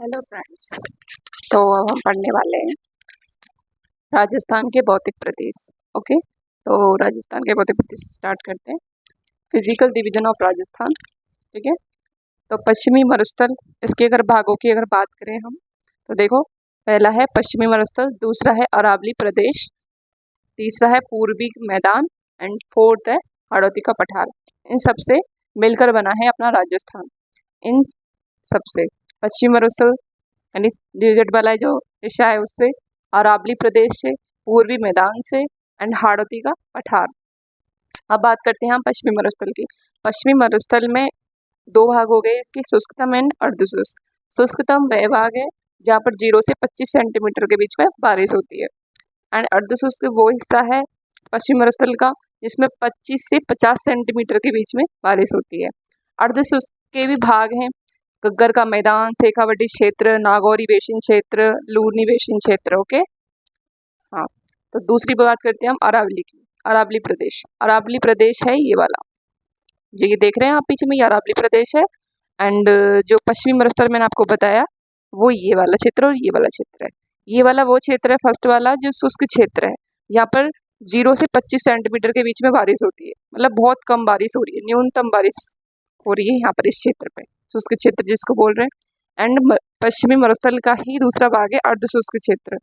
Hello friends. तो अब हम पढ़ने वाले हैं राजस्थान के भौतिक प्रदेश। ओके, तो राजस्थान के भौतिक प्रदेश स्टार्ट करते हैं। Physical division of Rajasthan. ठीक है, तो पश्चिमी मरुस्थल, इसके अगर भागों की अगर बात करें हम, तो देखो, पहला है पश्चिमी मरुस्थल, दूसरा है अरावली प्रदेश, तीसरा है पूर्वी मैदान एंड फोर्थ है हाड़ौती का पठार। इन सबसे मिलकर बना है अपना राजस्थान। इन सबसे पश्चिमी मरुस्थल यानी डिजिट वाला जो हिस्सा है उससे, अरावली प्रदेश से, पूर्वी मैदान से एंड हाड़ौती का पठार। अब बात करते हैं हम पश्चिमी मरुस्थल की। पश्चिमी मरुस्थल में दो भाग हो गए इसके, शुष्कतम एंड अर्धशुष्क। शुष्कतम वह भाग है जहाँ पर 0 से 25 सेंटीमीटर के बीच में बारिश होती है, एंड अर्धशुष्क वो हिस्सा है पश्चिमी मरुस्थल का जिसमें 25 से 50 सेंटीमीटर के बीच में बारिश होती है। अर्धशुष्क के भी भाग हैं, गग्गर का मैदान, शेखावटी क्षेत्र, नागौरी बेसिन क्षेत्र, लूनी बेसिन क्षेत्र। ओके, हाँ। तो दूसरी बात करते हैं हम अरावली की। अरावली प्रदेश, अरावली प्रदेश है ये वाला, ये देख रहे हैं आप पीछे में, ये अरावली प्रदेश है। एंड जो पश्चिमी मरुस्थल मैंने आपको बताया वो ये वाला क्षेत्र और ये वाला क्षेत्र है। ये वाला वो क्षेत्र है फर्स्ट वाला जो शुष्क क्षेत्र है, यहाँ पर 0 से 25 सेंटीमीटर के बीच में बारिश होती है, मतलब बहुत कम बारिश हो रही है, न्यूनतम बारिश हो रही है यहाँ पर इस क्षेत्र पे, शुष्क क्षेत्र जिसको बोल रहे हैं। एंड पश्चिमी मरुस्थल का ही दूसरा भाग है अर्धशुष्क क्षेत्र।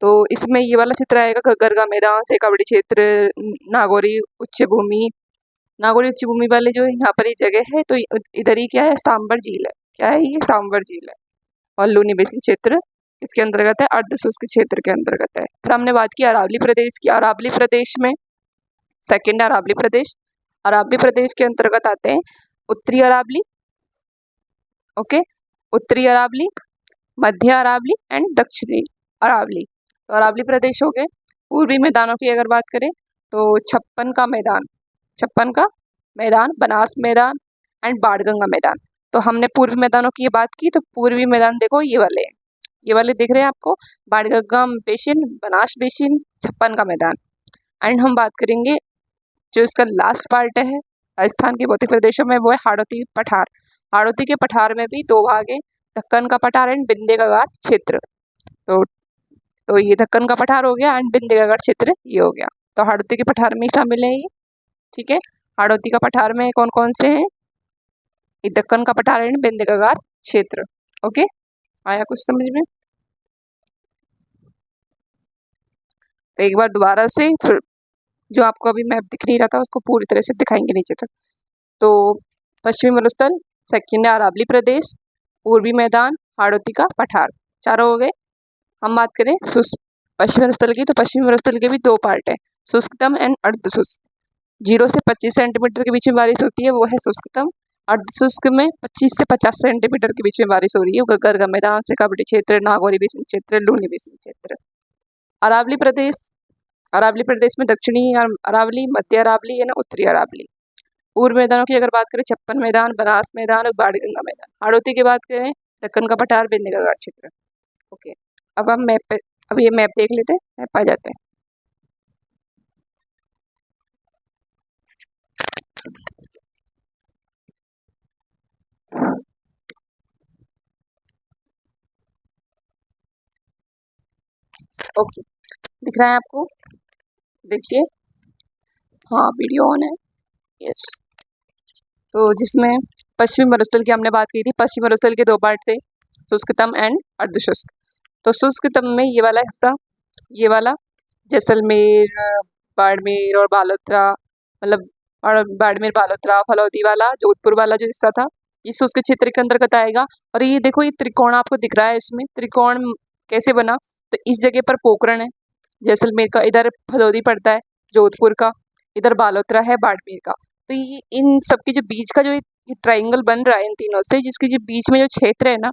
तो इसमें ये वाला क्षेत्र आएगा गग्गर का मैदान, शेखावटी क्षेत्र, नागौरी उच्च भूमि। नागौरी उच्च भूमि वाले जो यहाँ पर ये जगह है, तो इधर ही क्या है, सांबर झील है। क्या है ये, सांबर झील है। और लूनी बेसिन क्षेत्र इसके अंतर्गत है, अर्धशुष्क क्षेत्र के अंतर्गत है। फिर हमने बात की अरावली प्रदेश की। अरावली प्रदेश में सेकेंड है अरावली प्रदेश। अरावली प्रदेश के अंतर्गत आते हैं उत्तरी अरावली, ओके, उत्तरी अरावली, मध्य अरावली एंड दक्षिणी अरावली। तो अरावली प्रदेश हो गए। पूर्वी मैदानों की अगर बात करें तो छप्पन का मैदान, छप्पन का मैदान, बनास मैदान एंड बाणगंगा मैदान। तो हमने पूर्वी मैदानों की ये बात की, तो पूर्वी मैदान देखो ये वाले हैं, ये वाले दिख रहे हैं आपको, बाणगंगा बेसिन, बनास बेसिन, छप्पन का मैदान। एंड हम बात करेंगे जो इसका लास्ट पार्ट है राजस्थान के भौतिक प्रदेशों में, वो है हाड़ौती पठार। हाड़ौती के पठार में भी दो भाग है, दक्कन का पठार एंड बिंदे का घाट क्षेत्र। तो ये दक्कन का पठार हो गया एंड बिंदे का घाट क्षेत्र ये हो गया। तो हाड़ौती के पठार में ही शामिल है ये। ठीक है, हाड़ौती का पठार में कौन कौन से हैं, ये दक्कन का पठार एंड बिंदे का घाट क्षेत्र। ओके, आया कुछ समझ में? तो एक बार दोबारा से फिर जो आपको अभी मैप दिख नहीं रहा था उसको पूरी तरह से दिखाएंगे नीचे तक। तो पश्चिमी मरुस्थल, सेकंड है अरावली प्रदेश, पूर्वी मैदान, हाड़ौती का पठार, चारों हो गए। हम बात करें पश्चिमी मरुस्थल की, तो पश्चिमी मरुस्थल के भी दो पार्ट है, शुष्कतम एंड अर्धशुष्क। 0 से 25 सेंटीमीटर के बीच में बारिश होती है, वो है शुष्कतम। अर्धशुष्क में 25 से 50 सेंटीमीटर के बीच में बारिश हो रही है, गग्गर का मैदान, शेखावटी क्षेत्र, नागौरी बेसिन क्षेत्र, लूनी बेसिन क्षेत्र। अरावली प्रदेश, अरावली प्रदेश में दक्षिणी अरावली, मध्य अरावली है ना, उत्तरी अरावली। पूर्व मैदानों की अगर बात करें, छप्पन मैदान, बनास मैदान और बाणगंगा मैदान। हाड़ौती की बात करें, दक्कन का पठार, बिंदे का घाट क्षेत्र। ओके, अब हम मैप पे, अब ये मैप देख लेते हैं, मैप आ जाते हैं। ओके, दिख रहा है आपको? देखिए, हाँ वीडियो ऑन है, यस। तो जिसमें पश्चिमी मरुस्थल की हमने बात की थी, पश्चिमी मरुस्थल के दो पार्ट थे, शुष्कतम एंड अर्धशुष्क। तो शुष्कतम में ये वाला हिस्सा, ये वाला जैसलमेर, बाड़मेर और बालोतरा, मतलब और बाड़मेर, बालोतरा, फलौदी वाला, जोधपुर वाला जो हिस्सा था, ये शुष्क क्षेत्र के अंतर्गत आएगा। और ये देखो, ये त्रिकोण आपको दिख रहा है, इसमें त्रिकोण कैसे बना, तो इस जगह पर पोखरण है जैसलमेर का, इधर फलौदी पड़ता है जोधपुर का, इधर बालोतरा है बाड़मेर का। तो ये इन सबके जो बीच का जो ये ट्राइंगल बन रहा है इन तीनों से, जिसके जो बीच में जो क्षेत्र है ना,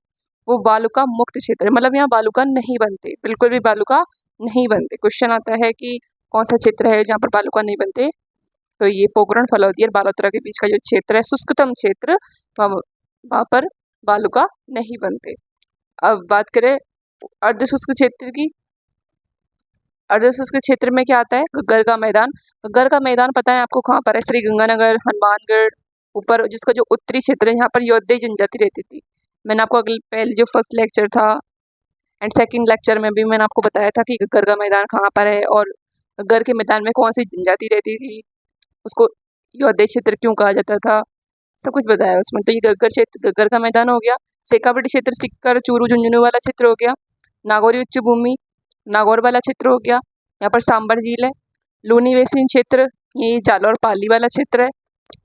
वो बालुका मुक्त क्षेत्र है, मतलब यहाँ बालुका नहीं बनते, बिल्कुल भी बालुका नहीं बनते। क्वेश्चन आता है कि कौन सा क्षेत्र है जहाँ पर बालुका नहीं बनते, तो ये पोखरण, फलौदी और बालोतरा के बीच का जो क्षेत्र है, शुष्कतम क्षेत्र, वहाँ पर बालुका नहीं बनते। अब बात करें अर्धशुष्क क्षेत्र की। अर्धशुष्क क्षेत्र में क्या आता है, गग्गर का मैदान। गग्गर का मैदान पता है आपको कहाँ पर है, श्री गंगानगर, हनुमानगढ़ ऊपर, जिसका जो उत्तरी क्षेत्र है, यहाँ पर योद्धे जनजाति रहती थी, मैंने आपको अगले पहले जो फर्स्ट लेक्चर था एंड सेकंड लेक्चर में भी मैंने आपको बताया था कि गग्गर का मैदान कहाँ पर है और गग्गर के मैदान में कौन सी जनजाति रहती थी, उसको योद्धा क्षेत्र क्यों कहा जाता था, सब कुछ बताया उसमें। तो ये गग्गर क्षेत्र, गग्गर का मैदान हो गया। शेखावटी क्षेत्र सिक्कर चूरू झुंझुनू वाला क्षेत्र हो गया। नागौरी उच्च भूमि नागौर वाला क्षेत्र हो गया। यहाँ पर सांबर झील है। लूनी बेसिन क्षेत्र ये जालौर पाली वाला क्षेत्र है,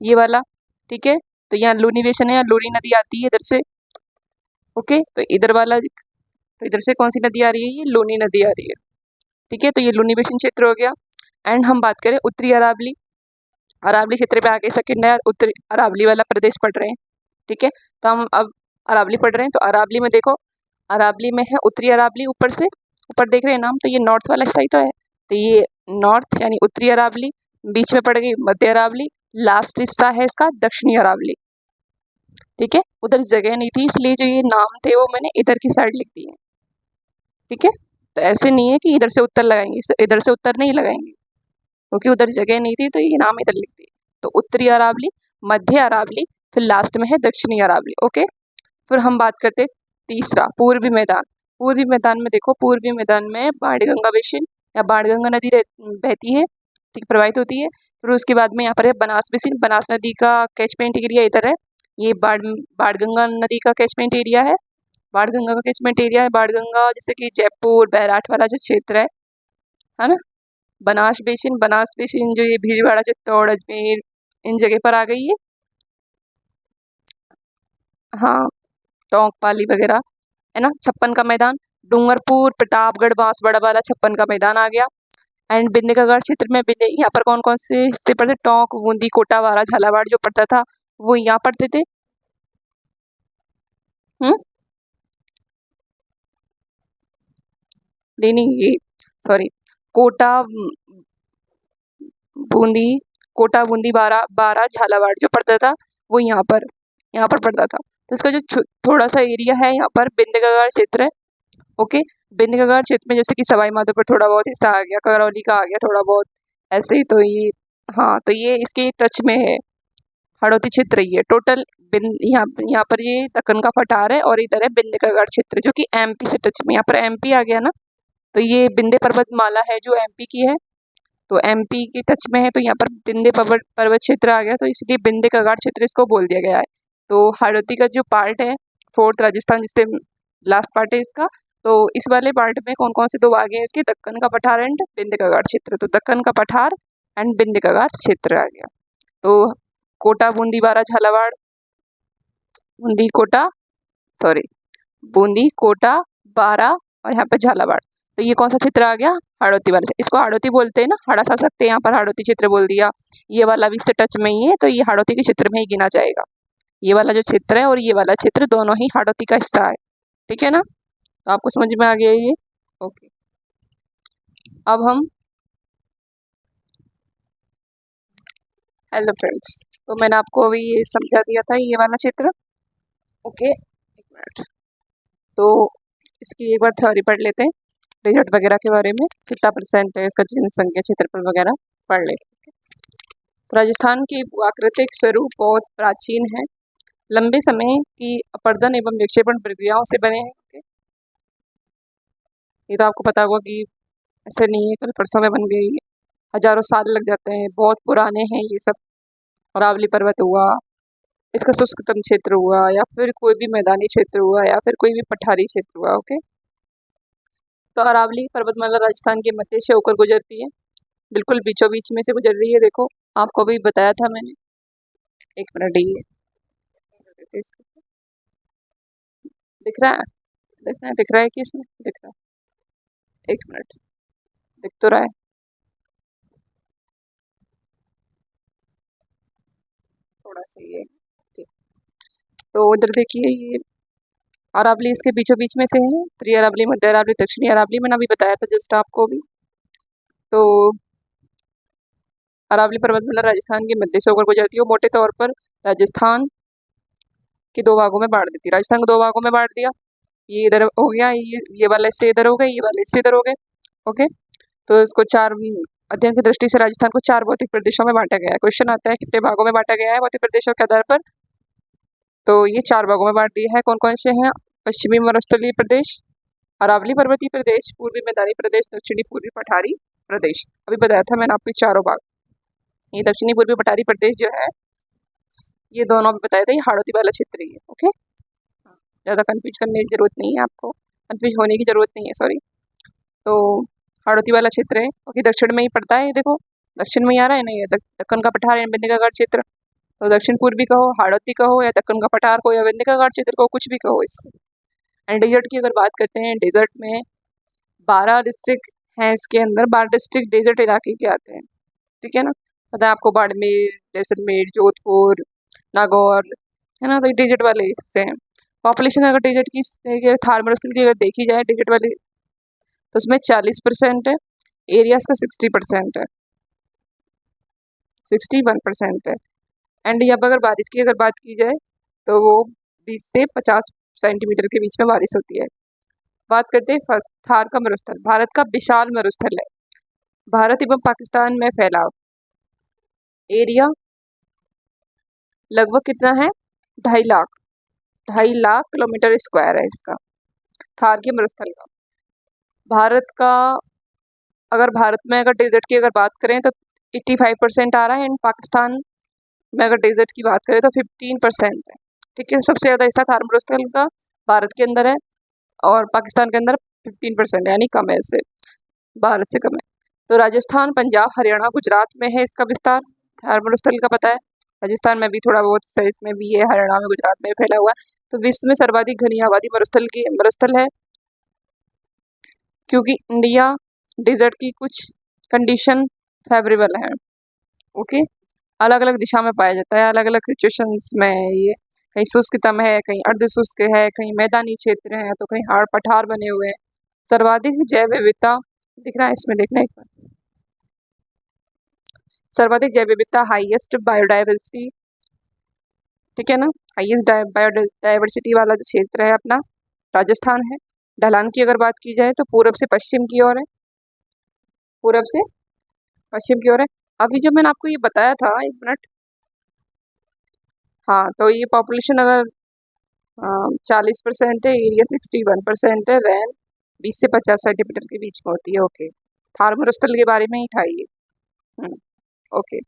ये वाला, ठीक है। तो यहाँ लूनी बेसिन है, यहाँ लूनी नदी आती है इधर से, ओके। तो इधर वाला, तो इधर से कौन सी नदी आ रही है, ये लूनी नदी आ रही है, ठीक है। तो ये लूनी बेसिन क्षेत्र हो गया। एंड हम बात करें उत्तरी अरावली, अरावली क्षेत्र पे आगे सेकंड है, उत्तरी अरावली वाला प्रदेश पढ़ रहे हैं, ठीक है। तो हम अब अरावली पढ़ रहे हैं। तो अरावली में देखो, अरावली में है उत्तरी अरावली, ऊपर से ऊपर देख रहे हैं नाम, तो ये नॉर्थ वाला साइड तो है, तो ये नॉर्थ यानी उत्तरी अरावली, बीच में पड़ गई मध्य अरावली, लास्ट हिस्सा है इसका दक्षिणी अरावली, ठीक है। उधर जगह नहीं थी इसलिए जो ये नाम थे वो मैंने इधर की साइड लिख दिए, ठीक है। तो ऐसे नहीं है कि इधर से उत्तर लगाएंगे, इधर से उत्तर नहीं लगाएंगे क्योंकि उधर जगह नहीं थी, तो ये नाम इधर लिख दिए। तो उत्तरी अरावली, मध्य अरावली, फिर लास्ट में है दक्षिणी अरावली, ओके। फिर हम बात करते तीसरा पूर्वी मैदान। पूर्वी मैदान में देखो, पूर्वी मैदान में बाणगंगा बेसिन या बाणगंगा नदी बहती है, ठीक, प्रवाहित होती है। फिर उसके बाद में यहाँ पर है बनास बेसिन, बनास नदी का कैचमेंट एरिया इधर है, ये बाणगंगा नदी का कैचमेंट एरिया है, बाणगंगा का कैचमेंट एरिया है। बाणगंगा जैसे कि जयपुर बैराठ वाला जो क्षेत्र है ना। बनास बेसिन जो ये भीलवाड़ा चित्तौड़ अजमेर इन जगह पर आ गई है, हाँ, टोंक पाली वगैरह, है ना। छप्पन का मैदान डूंगरपुर प्रतापगढ़ बांसवाड़ा वाला छप्पन का मैदान आ गया। एंड बिंद का गढ़ क्षेत्र में यहाँ पर कौन कौन से हिस्से पड़ते, टोंक बूंदी कोटा वारा झालावाड़ जो पड़ता था वो यहाँ पड़ते थे। नहीं, ये सॉरी, कोटा बूंदी, कोटा बूंदी बारा बारा झालावाड़ जो पड़ता था वो यहाँ पर पड़ता था। तो इसका जो थोड़ा सा एरिया है यहाँ पर बिंद का गढ़ क्षेत्र है, ओके। बिंद का गढ़ क्षेत्र में जैसे कि सवाई माधोपुर थोड़ा बहुत हिस्सा आ गया, करौली का आ गया थोड़ा बहुत, ऐसे ही। तो ये, हाँ, तो ये इसके टच में है हाड़ौती क्षेत्र, ये टोटल यहाँ पर ये दक्कन का पठार है और इधर है बिंद का गढ़ क्षेत्र जो कि एमपी से टच में, यहाँ पर एमपी आ गया ना। तो ये विंध्य पर्वतमाला है जो एमपी की है, तो एमपी के टच में है, तो यहाँ पर विंध्य पर्वत क्षेत्र आ गया, तो इसलिए विंध्य का गढ़ क्षेत्र इसको बोल दिया गया है। तो हाड़ौती का जो पार्ट है, फोर्थ राजस्थान जिससे लास्ट पार्ट है इसका, तो इस वाले पार्ट में कौन कौन से दो भाग हैं इसके, दक्कन का पठार एंड विंध्य का गढ़ क्षेत्र। तो दक्कन का पठार एंड विंध्य का गढ़ क्षेत्र आ गया। तो कोटा बूंदी बारा झालावाड़, बूंदी कोटा, सॉरी, बूंदी कोटा बारा और यहाँ पे झालावाड़, तो ये कौन सा क्षेत्र आ गया, हाड़ौती वाला। इसको हाड़ौती बोलते हैं ना, हाड़ा सा सकते हैं, यहाँ पर हाड़ौती क्षेत्र बोल दिया। ये वाला भी इससे टच में ही है, तो ये हाड़ौती के क्षेत्र में ही गिना जाएगा। ये वाला जो क्षेत्र है और ये वाला क्षेत्र दोनों ही हाड़ौती का हिस्सा है, ठीक है ना। तो आपको समझ में आ गया ये, ओके। अब हम, हेलो फ्रेंड्स, तो मैंने आपको अभी ये समझा दिया था ये वाला क्षेत्र, ओके। एक मिनट, तो इसकी एक बार थ्योरी पढ़ लेते हैं, रिजल्ट वगैरह के बारे में, कितना परसेंट है इसका जनसंख्या क्षेत्रफल वगैरह पढ़ लेते हैं। तो राजस्थान की आकृतिक स्वरूप बहुत प्राचीन है, लंबे समय की अपर्दन एवं विक्षेपण प्रक्रियाओं से बने हैं, okay? ये तो आपको पता होगा कि ऐसे नहीं है कल परसों में बन गई, हजारों साल लग जाते हैं, बहुत पुराने हैं ये सब। अरावली पर्वत हुआ, इसका शुष्कतम क्षेत्र हुआ, या फिर कोई भी मैदानी क्षेत्र हुआ, या फिर कोई भी पठारी क्षेत्र हुआ, ओके। तो अरावली पर्वतमाला राजस्थान के मध्य से होकर गुजरती है, बिल्कुल बीचों बीच में से गुजर रही है, देखो आपको भी बताया था मैंने। एक मिनट, ये दिख रहा है, दिख रहा है कि इसमें दिख रहा है, एक मिनट, दिख तो रहा है, थोड़ा सा ये, तो उधर देखिए ये अरावली इसके बीचों बीच में से है, उत्तरी अरावली, मध्य अरावली, दक्षिणी अरावली, मैंने अभी बताया था जस्ट आपको भी। तो अरावली पर्वतमाला राजस्थान के मध्य से होकर गुजरती है, मोटे तौर पर राजस्थान के दो भागों में बांट देती है, राजस्थान को दो भागों में बांट दिया, ये इधर हो गया, ये वाला इससे इधर हो गए, ये वाला इससे इधर हो गए, ओके। तो इसको चार, अध्ययन की दृष्टि से राजस्थान को चार भौतिक प्रदेशों में बांटा गया है। क्वेश्चन आता है कितने भागों में बांटा गया है भौतिक प्रदेशों के आधार पर, तो ये 4 भागों में बांट दिया है। कौन कौन से हैं? पश्चिमी मरुस्थलीय प्रदेश, अरावली पर्वतीय प्रदेश, पूर्वी मैदानी प्रदेश, दक्षिणी पूर्वी पठारी प्रदेश। अभी बताया था मैंने आपको चारों भाग। ये दक्षिणी पूर्वी पठारी प्रदेश जो है, ये दोनों भी बताया था, ये हाड़ौती वाला क्षेत्र ही है। ओके, ज़्यादा कंफ्यूज करने की जरूरत नहीं है, आपको कंफ्यूज होने की जरूरत नहीं है, सॉरी। तो हाड़ौती वाला क्षेत्र है, क्योंकि दक्षिण में ही पड़ता है। ये देखो दक्षिण में ही आ रहा है ना, ये दक्कन का पठार या बिंदिका घाट क्षेत्र। तो दक्षिण पूर्वी कहो, हाड़ौती कहो, या दक्कन का पठार को, या बिंदिका घाट क्षेत्र को, कुछ भी कहो इससे। एंड डेजर्ट की अगर बात करते हैं, डेजर्ट में 12 डिस्ट्रिक्ट हैं। इसके अंदर 12 डिस्ट्रिक्ट डेजर्ट इलाके के आते हैं। ठीक है ना, पता है आपको, बाड़मेर, जैसलमेर, जोधपुर, नागौर, है ना, तो डेजर्ट वाले हिस्से हैं। पॉपुलेशन अगर डेजर्ट की थार मरुस्थल की अगर देखी जाए डेजर्ट वाले, तो उसमें 40% है, एरियाज का 60% है, 61% है। एंड यहाँ पर अगर बारिश की अगर बात की जाए तो वो 20 से 50 सेंटीमीटर के बीच में बारिश होती है। बात करते हैं फर्स्ट थार का मरुस्थल, भारत का विशाल मरुस्थल है। भारत एवं पाकिस्तान में फैलाव, एरिया लगभग कितना है? 2.5 लाख किलोमीटर स्क्वायर है इसका, थार के मरुस्थल का। भारत का, अगर भारत में अगर डेजर्ट की अगर बात करें तो 85% आ रहा है, एंड पाकिस्तान में अगर डेजर्ट की बात करें तो 15% है। ठीक है, सबसे ज़्यादा हिस्सा थार मरुस्थल का भारत के अंदर है, और पाकिस्तान के अंदर 15% यानी कम है, इससे भारत से कम है। तो राजस्थान, पंजाब, हरियाणा, गुजरात में है इसका विस्तार। थार मरुस्थल का पता है, राजस्थान में भी थोड़ा बहुत से इसमें भी है, हरियाणा में, गुजरात में फैला हुआ है। तो विश्व में सर्वाधिक घनी आबादी मरुस्थल है, क्योंकि इंडिया डेजर्ट की कुछ कंडीशन फेवरेबल है। ओके, अलग अलग दिशा में पाया जाता है, अलग अलग सिचुएशंस में ये, कहीं शुष्कतम है, कहीं अर्ध शुष्क है, कहीं मैदानी क्षेत्र है, तो कहीं हाड़ पठार बने हुए हैं। सर्वाधिक जैव विविधता दिख रहा है इसमें, देखना एक बार। सर्वाधिक जैव विविधता, हाईएस्ट बायोडाइवर्सिटी, ठीक है ना, हाईएस्ट बायोडाइवर्सिटी वाला जो क्षेत्र है अपना राजस्थान है। ढलान की अगर बात की जाए तो पूरब से पश्चिम की ओर है, पूरब से पश्चिम की ओर है। अभी जो मैंने आपको ये बताया था, 1 मिनट, हाँ, तो ये पॉपुलेशन अगर 40% है, एरिया 61% है, रैन 20 से 50 सेंटीमीटर के बीच में होती है। ओके, थार मरुस्थल के बारे में ही था ये। ओके,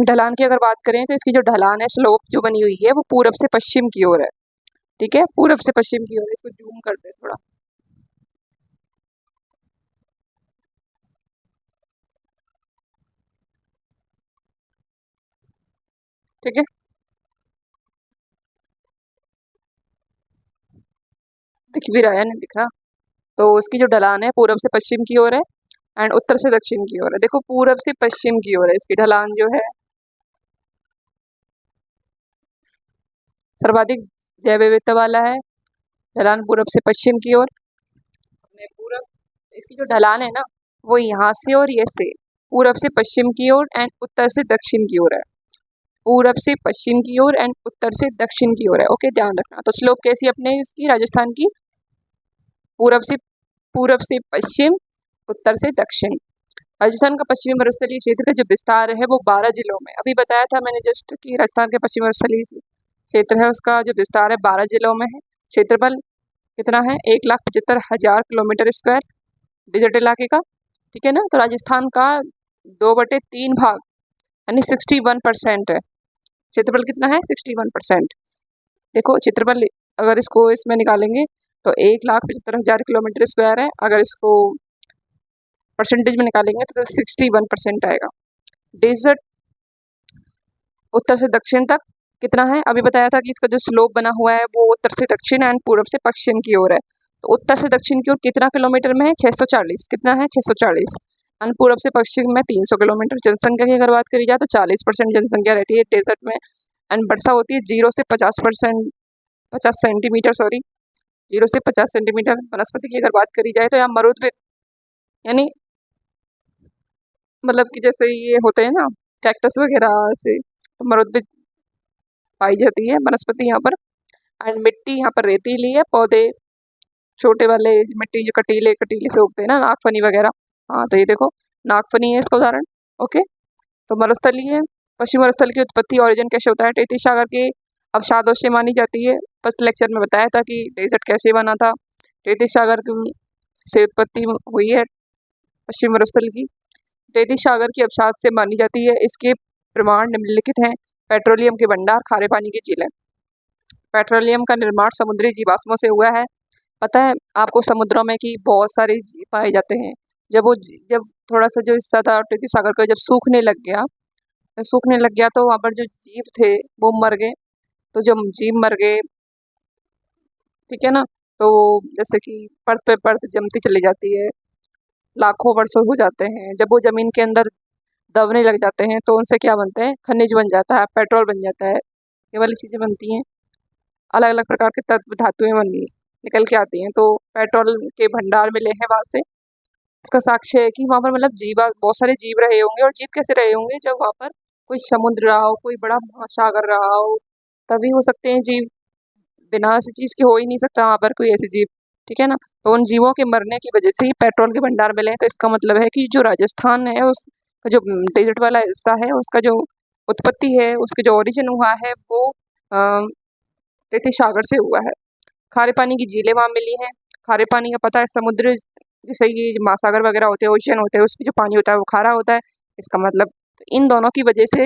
ढलान की अगर बात करें तो इसकी जो ढलान है, स्लोप जो बनी हुई है, वो पूरब से पश्चिम की ओर है। ठीक है, पूरब से पश्चिम की ओर है। इसको जूम करते हैं थोड़ा, ठीक है, दिख भी रहा है, नहीं दिख रहा? तो उसकी जो ढलान है पूरब से पश्चिम की ओर है, एंड उत्तर से दक्षिण की ओर है। देखो पूरब से पश्चिम की ओर है इसकी ढलान जो है। सर्वाधिक जैव विविधता वाला है, ढलान पूरब से पश्चिम की ओर। अपने पूरब, इसकी जो ढलान है ना, वो यहाँ से और ये से, पूरब से पश्चिम की ओर एंड उत्तर से दक्षिण की ओर है। पूरब से पश्चिम की ओर एंड उत्तर से दक्षिण की ओर है। ओके, ध्यान रखना। तो स्लोप कैसी अपने इसकी राजस्थान की? पूरब से पश्चिम, उत्तर से दक्षिण। राजस्थान का पश्चिमी मरुस्थलीय क्षेत्र का जो विस्तार है वो 12 जिलों में, अभी बताया था मैंने जस्ट कि राजस्थान के पश्चिमी मरुस्थलीय क्षेत्र है, उसका जो विस्तार है 12 जिलों में है। क्षेत्रफल कितना है? 1,75,000 किलोमीटर स्क्वायर डेजर्ट इलाके का। ठीक है ना, तो राजस्थान का 2/3 भाग यानी 61% है। क्षेत्रफल कितना है? 61%। देखो क्षेत्रफल अगर इसको इसमें निकालेंगे तो 1,75,000 किलोमीटर स्क्वायर है, अगर इसको परसेंटेज में निकालेंगे तो 61% आएगा। डेजर्ट उत्तर से दक्षिण तक कितना है? अभी बताया था कि इसका जो स्लोप बना हुआ है वो उत्तर से दक्षिण एंड पूर्व से पश्चिम की ओर है। तो उत्तर से दक्षिण की ओर कितना किलोमीटर में है? 640। कितना है? 640। एंड पूर्व से पश्चिम में 300 किलोमीटर। जनसंख्या की अगर बात करी जाए तो 40% जनसंख्या रहती है डेजर्ट में, एंड वर्षा होती है 0 से 50%, 50 सेंटीमीटर, सॉरी, 0 से 50 सेंटीमीटर। वनस्पति की अगर बात करी जाए तो यहाँ मरुद्भिद यानी मतलब कि जैसे ये होते हैं ना कैक्टस वगैरह से, तो मरुद्भिद पाई जाती है वनस्पति यहाँ पर। एंड मिट्टी यहाँ पर रेतीली है, पौधे छोटे वाले मिट्टी जो कटीले कटीले से उगते हैं ना, नागफनी वगैरह। हाँ, तो ये देखो नागफनी है इसका उदाहरण। ओके, तो मरुस्थलीय पश्चिम मरुस्थल की उत्पत्ति ओरिजिन कैसे होता है? टेथिस सागर के अवसादों से मानी जाती है। फर्स्ट लेक्चर में बताया था कि डेजर्ट कैसे बना था। टेथिस सागर से उत्पत्ति हुई है पश्चिम मरुस्थल की। टेथिस सागर की अवसाद से मानी जाती है। इसके प्रमाण निम्नलिखित हैं। पेट्रोलियम के भंडार, खारे पानी की झीलें। पेट्रोलियम का निर्माण समुद्री जीवाश्मों से हुआ है। पता है आपको समुद्रों में कि बहुत सारे जीव पाए जाते हैं। जब थोड़ा सा जो हिस्सा था टेथिस सागर का जब सूखने लग गया तो वहाँ पर जो जीव थे वो मर गए। तो जो जीव मर गए, ठीक है ना, तो जैसे कि परत पे परत जमती चली जाती है, लाखों वर्षों हो जाते हैं। जब वो जमीन के अंदर दबने लग जाते हैं तो उनसे क्या बनते हैं? खनिज बन जाता है, पेट्रोल बन जाता है, ये वाली चीज़ें बनती हैं। अलग अलग प्रकार के तत्व धातुएं बन निकल के आती हैं, तो पेट्रोल के भंडार मिले हैं वहाँ से। इसका साक्ष्य है कि वहाँ पर मतलब बहुत सारे जीव रहे होंगे। और जीव कैसे रहे होंगे? जब वहाँ पर कोई समुद्र रहा हो, कोई बड़ा महासागर रहा हो, तभी हो सकते हैं जीव। बिना ऐसी चीज़ के हो ही नहीं सकता वहाँ पर कोई ऐसी जीव, ठीक है ना। तो उन जीवों के मरने की वजह से ही पेट्रोल के भंडार मिले हैं। तो इसका मतलब है कि जो राजस्थान है उसका जो डेजर्ट वाला हिस्सा है, उसका जो उत्पत्ति है, उसके जो ओरिजिन हुआ है वो टेथिस सागर से हुआ है। खारे पानी की झीलें वहाँ मिली हैं। खारे पानी का पता है, समुद्र जैसे ये महासागर वगैरह होते हैं, ओशियन होते हैं, उसमें जो पानी होता है वो खारा होता है। इसका मतलब इन दोनों की वजह से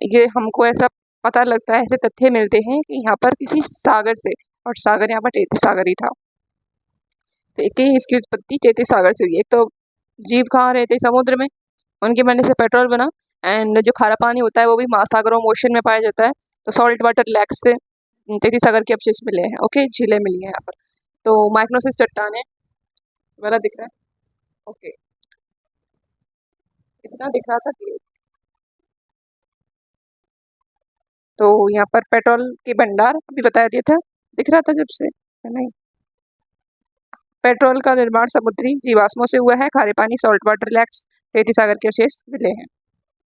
ये हमको ऐसा पता लगता है, ऐसे तथ्य मिलते हैं कि यहाँ पर किसी सागर से, और सागर यहाँ पर टेथिस सागर ही था। तो इसकी उत्पत्ति टेथिस सागर से हुई है। एक तो जीव कहाँ रहते हैं? समुद्र में, उनके बनने से पेट्रोल बना। एंड जो खारा पानी होता है वो भी महासागरों ओशन में पाया जाता है। तो सॉल्ट वाटर लेक्स से टेथिस सागर के अवशेष मिले हैं। ओके, झीलें मिली हैं यहाँ पर। तो माइक्रोसिस चट्टानें वाला दिख रहा है। ओके, इतना दिख रहा था कि तो यहाँ पर पेट्रोल के भंडार अभी बता दिया था, दिख रहा था जब से नहीं। पेट्रोल का निर्माण समुद्री जीवाश्मों से हुआ है। खारे पानी, सॉल्ट वाटर लेक्स, टेथिस सागर के अवशेष मिले हैं।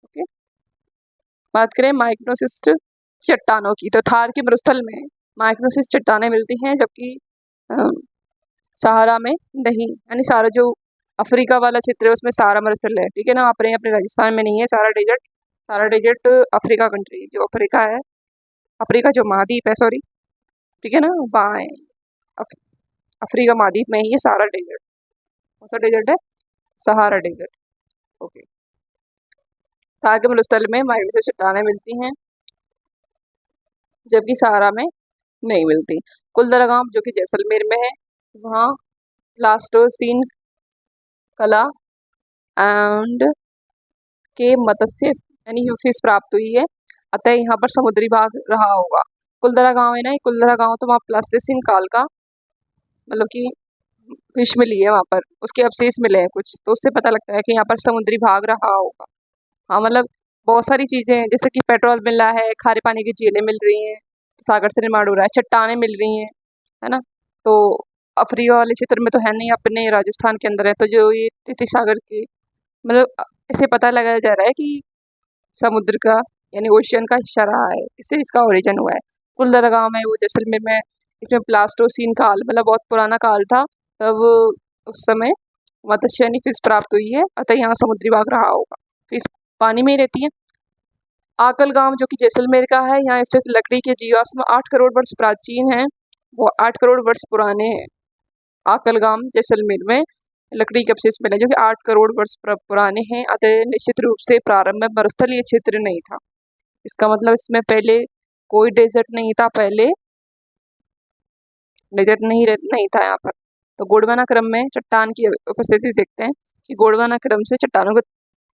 ओके, बात करें माइक्रोसिस्ट चट्टानों की, तो थार के मरुस्थल में माइक्रोसिस्ट चट्टानें मिलती हैं, जबकि सहारा में नहीं। यानी सारा जो अफ्रीका वाला क्षेत्र है उसमें सहारा मरुस्थल है, ठीक है ना। अपने राजस्थान में नहीं है सारा डेजर्ट अफ्रीका कंट्री, जो अफ्रीका है, अफ्रीका जो महाद्वीप है, सॉरी, ठीक है ना, वहाँ है। अफ्रीका महाद्वीप में ही है सहारा डेजर्ट। कौन सा डेजर्ट है? Sahara desert. ओके, थार के मरुस्थल में माइक्रोसिस्ट चट्टानें मिलती हैं, जबकि सहारा में नहीं मिलती। कुलदरागाम जो कि जैसलमेर में है, वहाँ प्लास्टोसीन कला एंड के मत्स्य यानी फिश प्राप्त हुई है, अतः यहाँ पर समुद्री भाग रहा होगा। कुलदरा गांव है ना, ये कुलदरा गांव, तो वहाँ प्लास्टोसीन काल का मतलब कि फिश मिली है, वहाँ पर उसके अवशेष मिले हैं कुछ, तो उससे पता लगता है कि यहाँ पर समुद्री भाग रहा होगा। हाँ, मतलब बहुत सारी चीज़ें हैं, जैसे कि पेट्रोल मिल रहा है, खारे पानी की झीलें मिल रही हैं, सागर से निर्माण हो रहा है, चट्टानें मिल रही हैं, है ना। तो अफ्रीका वाले क्षेत्र में तो है नहीं, अपने राजस्थान के अंदर है। तो जो ये टेथिस सागर की मतलब इसे पता लगाया जा रहा है कि समुद्र का यानी ओशियन का हिस्सा रहा है, इससे इसका ओरिजिन हुआ है। कुलदरा गांव में, वो जैसलमेर में, इसमें प्लास्टोसीन काल मतलब बहुत पुराना काल था, तब उस समय मत्स्य यानी फिश प्राप्त हुई है, अतः यहाँ समुद्री भाग रहा होगा। फिश पानी में ही रहती है। आकल गांव जो कि जैसलमेर का है, यहाँ स्थित लकड़ी के जीवाश्म 8 करोड़ वर्ष प्राचीन हैं, वो 8 करोड़ वर्ष पुराने हैं। आकल गांव जैसलमेर में लकड़ी के अवशेष मिले जो कि 8 करोड़ वर्ष पुराने हैं, अतः निश्चित रूप से प्रारंभ में मरुस्थलीय क्षेत्र नहीं था। इसका मतलब इसमें पहले कोई डेजर्ट नहीं था, पहले डेजर्ट नहीं था यहाँ पर। तो गोंडवाना क्रम में चट्टान की उपस्थिति देखते हैं कि गोंडवाना क्रम से चट्टानों की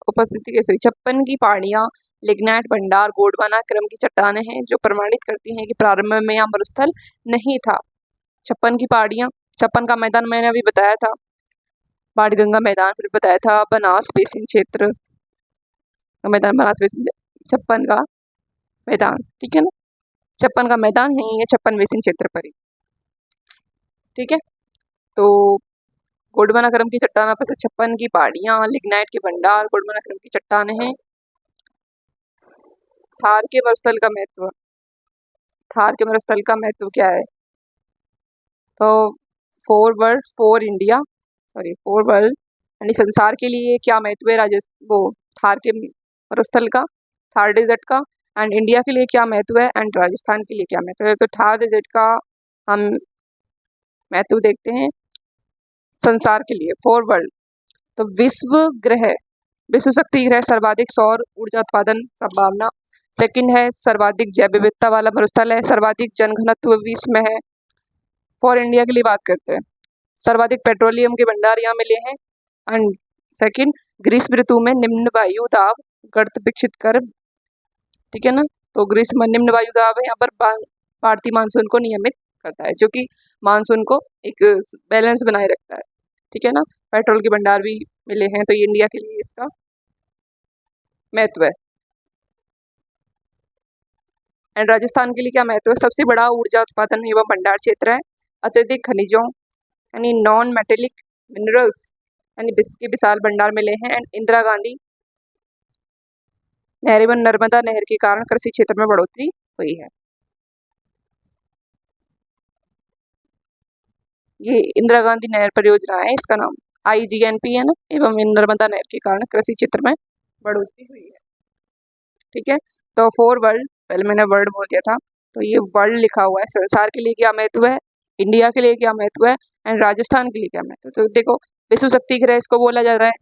उपस्थिति कैसे हुई। 56 की पहाड़ियाँ, लिग्नाइट भंडार गोंडवाना क्रम की चट्टानें हैं, जो प्रमाणित करती हैं कि प्रारंभ में यहाँ मरुस्थल नहीं था। 56 की पहाड़ियाँ, 56 का मैदान मैंने अभी बताया था, बाणगंगा मैदान, फिर बताया था बनास बेसिन क्षेत्र का मैदान, बनास बेसिन 56 का मैदान, ठीक है ना। 56 का मैदान यही है, 56 बेसिन क्षेत्र पर ही, ठीक है। तो गोंडवाना क्रम की चट्टानों पर से 56 की पहाड़ियाँ, लिग्नाइट के भंडार गोंडवाना क्रम की चट्टानें हैं। थार के मरुस्थल का महत्व, थार के मरुस्थल का महत्व क्या है? तो for India, sorry for world यानी संसार के लिए क्या महत्व है वो थार के मरुस्थल का? थार डेजर्ट का, एंड इंडिया के लिए क्या महत्व है एंड राजस्थान के लिए क्या महत्व है। तो थार डेजर्ट का हम महत्व देखते हैं संसार के लिए, फॉर वर्ल्ड। तो विश्व शक्ति ग्रह, सर्वाधिक सौर ऊर्जा उत्पादन संभावना। सेकंड है सर्वाधिक जैव विविधता वाला मरुस्थल है, सर्वाधिक जनघनत्व विश्व में है। फॉर इंडिया के लिए बात करते हैं, सर्वाधिक पेट्रोलियम के भंडार यहाँ मिले हैं। एंड सेकंड, ग्रीष्म ऋतु में निम्न वायु दाब गर्त विकसित कर, ठीक है ना। तो ग्रीष्म निम्न वायु दाब है यहाँ पर भारतीय मानसून को नियमित करता है, जो कि मानसून को एक बैलेंस बनाए रखता है, ठीक है ना। पेट्रोल के भंडार भी मिले हैं, तो ये इंडिया के लिए इसका महत्व है। एंड राजस्थान के लिए क्या महत्व है, सबसे बड़ा ऊर्जा उत्पादन एवं भंडार क्षेत्र है, अत्यधिक खनिजों यानी नॉन मेटेलिक मिनरल्स यानी के विशाल भंडार मिले हैं। एंड इंदिरा गांधी नहर एवं नर्मदा नहर के कारण कृषि क्षेत्र में बढ़ोतरी हुई है। ये इंदिरा गांधी नहर परियोजना है, इसका नाम IGNP है ना, एवं नर्मदा नहर के कारण कृषि क्षेत्र में बढ़ोतरी हुई है, ठीक है। तो फॉर वर्ल्ड, पहले मैंने वर्ल्ड बोल दिया था, तो ये वर्ल्ड लिखा हुआ है, संसार के लिए क्या महत्व है, इंडिया के लिए क्या महत्व है एंड राजस्थान के लिए क्या महत्व है। तो देखो, विश्व शक्ति ग्रह इसको बोला जा रहा है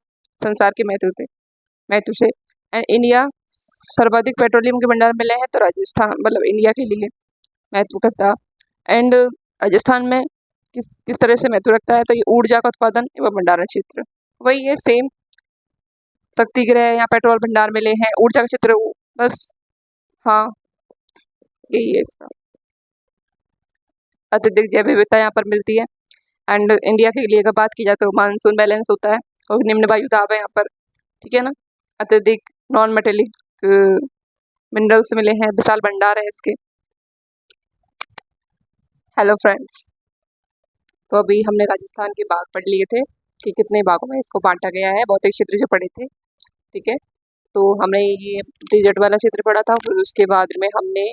संसार के महत्व से। एंड इंडिया सर्वाधिक पेट्रोलियम के भंडार मिले हैं, तो राजस्थान मतलब इंडिया के लिए महत्व करता। एंड राजस्थान में किस तरह से महत्व रखता है, तो ये ऊर्जा का उत्पादन एवं भंडारण क्षेत्र वही है, सेम शक्ति ग्रह, यहाँ पेट्रोल भंडार मिले हैं, ऊर्जा का क्षेत्र बस, हाँ यही है इसका। अत्यधिक जैव विविधता यहाँ पर मिलती है। एंड इंडिया के लिए अगर बात की जाए तो मानसून बैलेंस होता है और निम्न वायु दाब है यहाँ पर, ठीक है ना। अत्यधिक नॉन मेटेलिक मिनरल्स मिले हैं, विशाल भंडार है इसके। हेलो फ्रेंड्स, तो अभी हमने राजस्थान के भाग पढ़ लिए थे कि कितने भागों में इसको बांटा गया है, भौतिक क्षेत्र जो पढ़े थे, ठीक है। तो हमने ये डेजर्ट वाला क्षेत्र पढ़ा था, फिर उसके बाद में हमने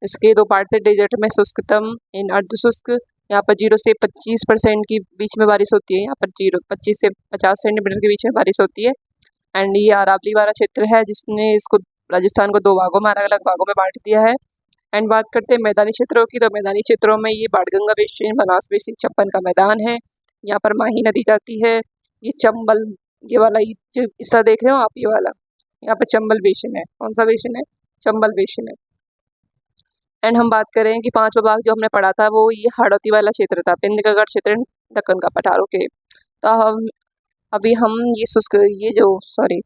इसके दो पार्ट थे, डेजर्ट में शुष्कतम इन अर्ध शुष्क, यहाँ पर 0 से 25% के बीच में बारिश होती है, यहाँ पर 25 से 50 सेंटीमीटर के बीच में बारिश होती है। एंड ये अरावली वाला क्षेत्र है जिसने इसको राजस्थान को दो भागों में, अलग अलग भागों में बांट दिया है। एंड बात करते हैं मैदानी क्षेत्रों की, तो मैदानी क्षेत्रों में ये बाणगंगा बेसिन, बनास बेसिन, छप्पन का मैदान है, यहाँ पर माही नदी जाती है। ये चंबल, ये वाला ये जो हिस्सा देख रहे हो आप, ये वाला यहाँ पर चंबल बेसिन है। कौन सा बेसिन है, चंबल बेसिन है। एंड हम बात करें कि पांचवा भाग जो हमने पढ़ा था, वो ये हाड़ौती वाला क्षेत्र था, बिंदगढ़ क्षेत्र, दक्कन का पठारों के। तो हम ये शुष्क, ये जो सॉरी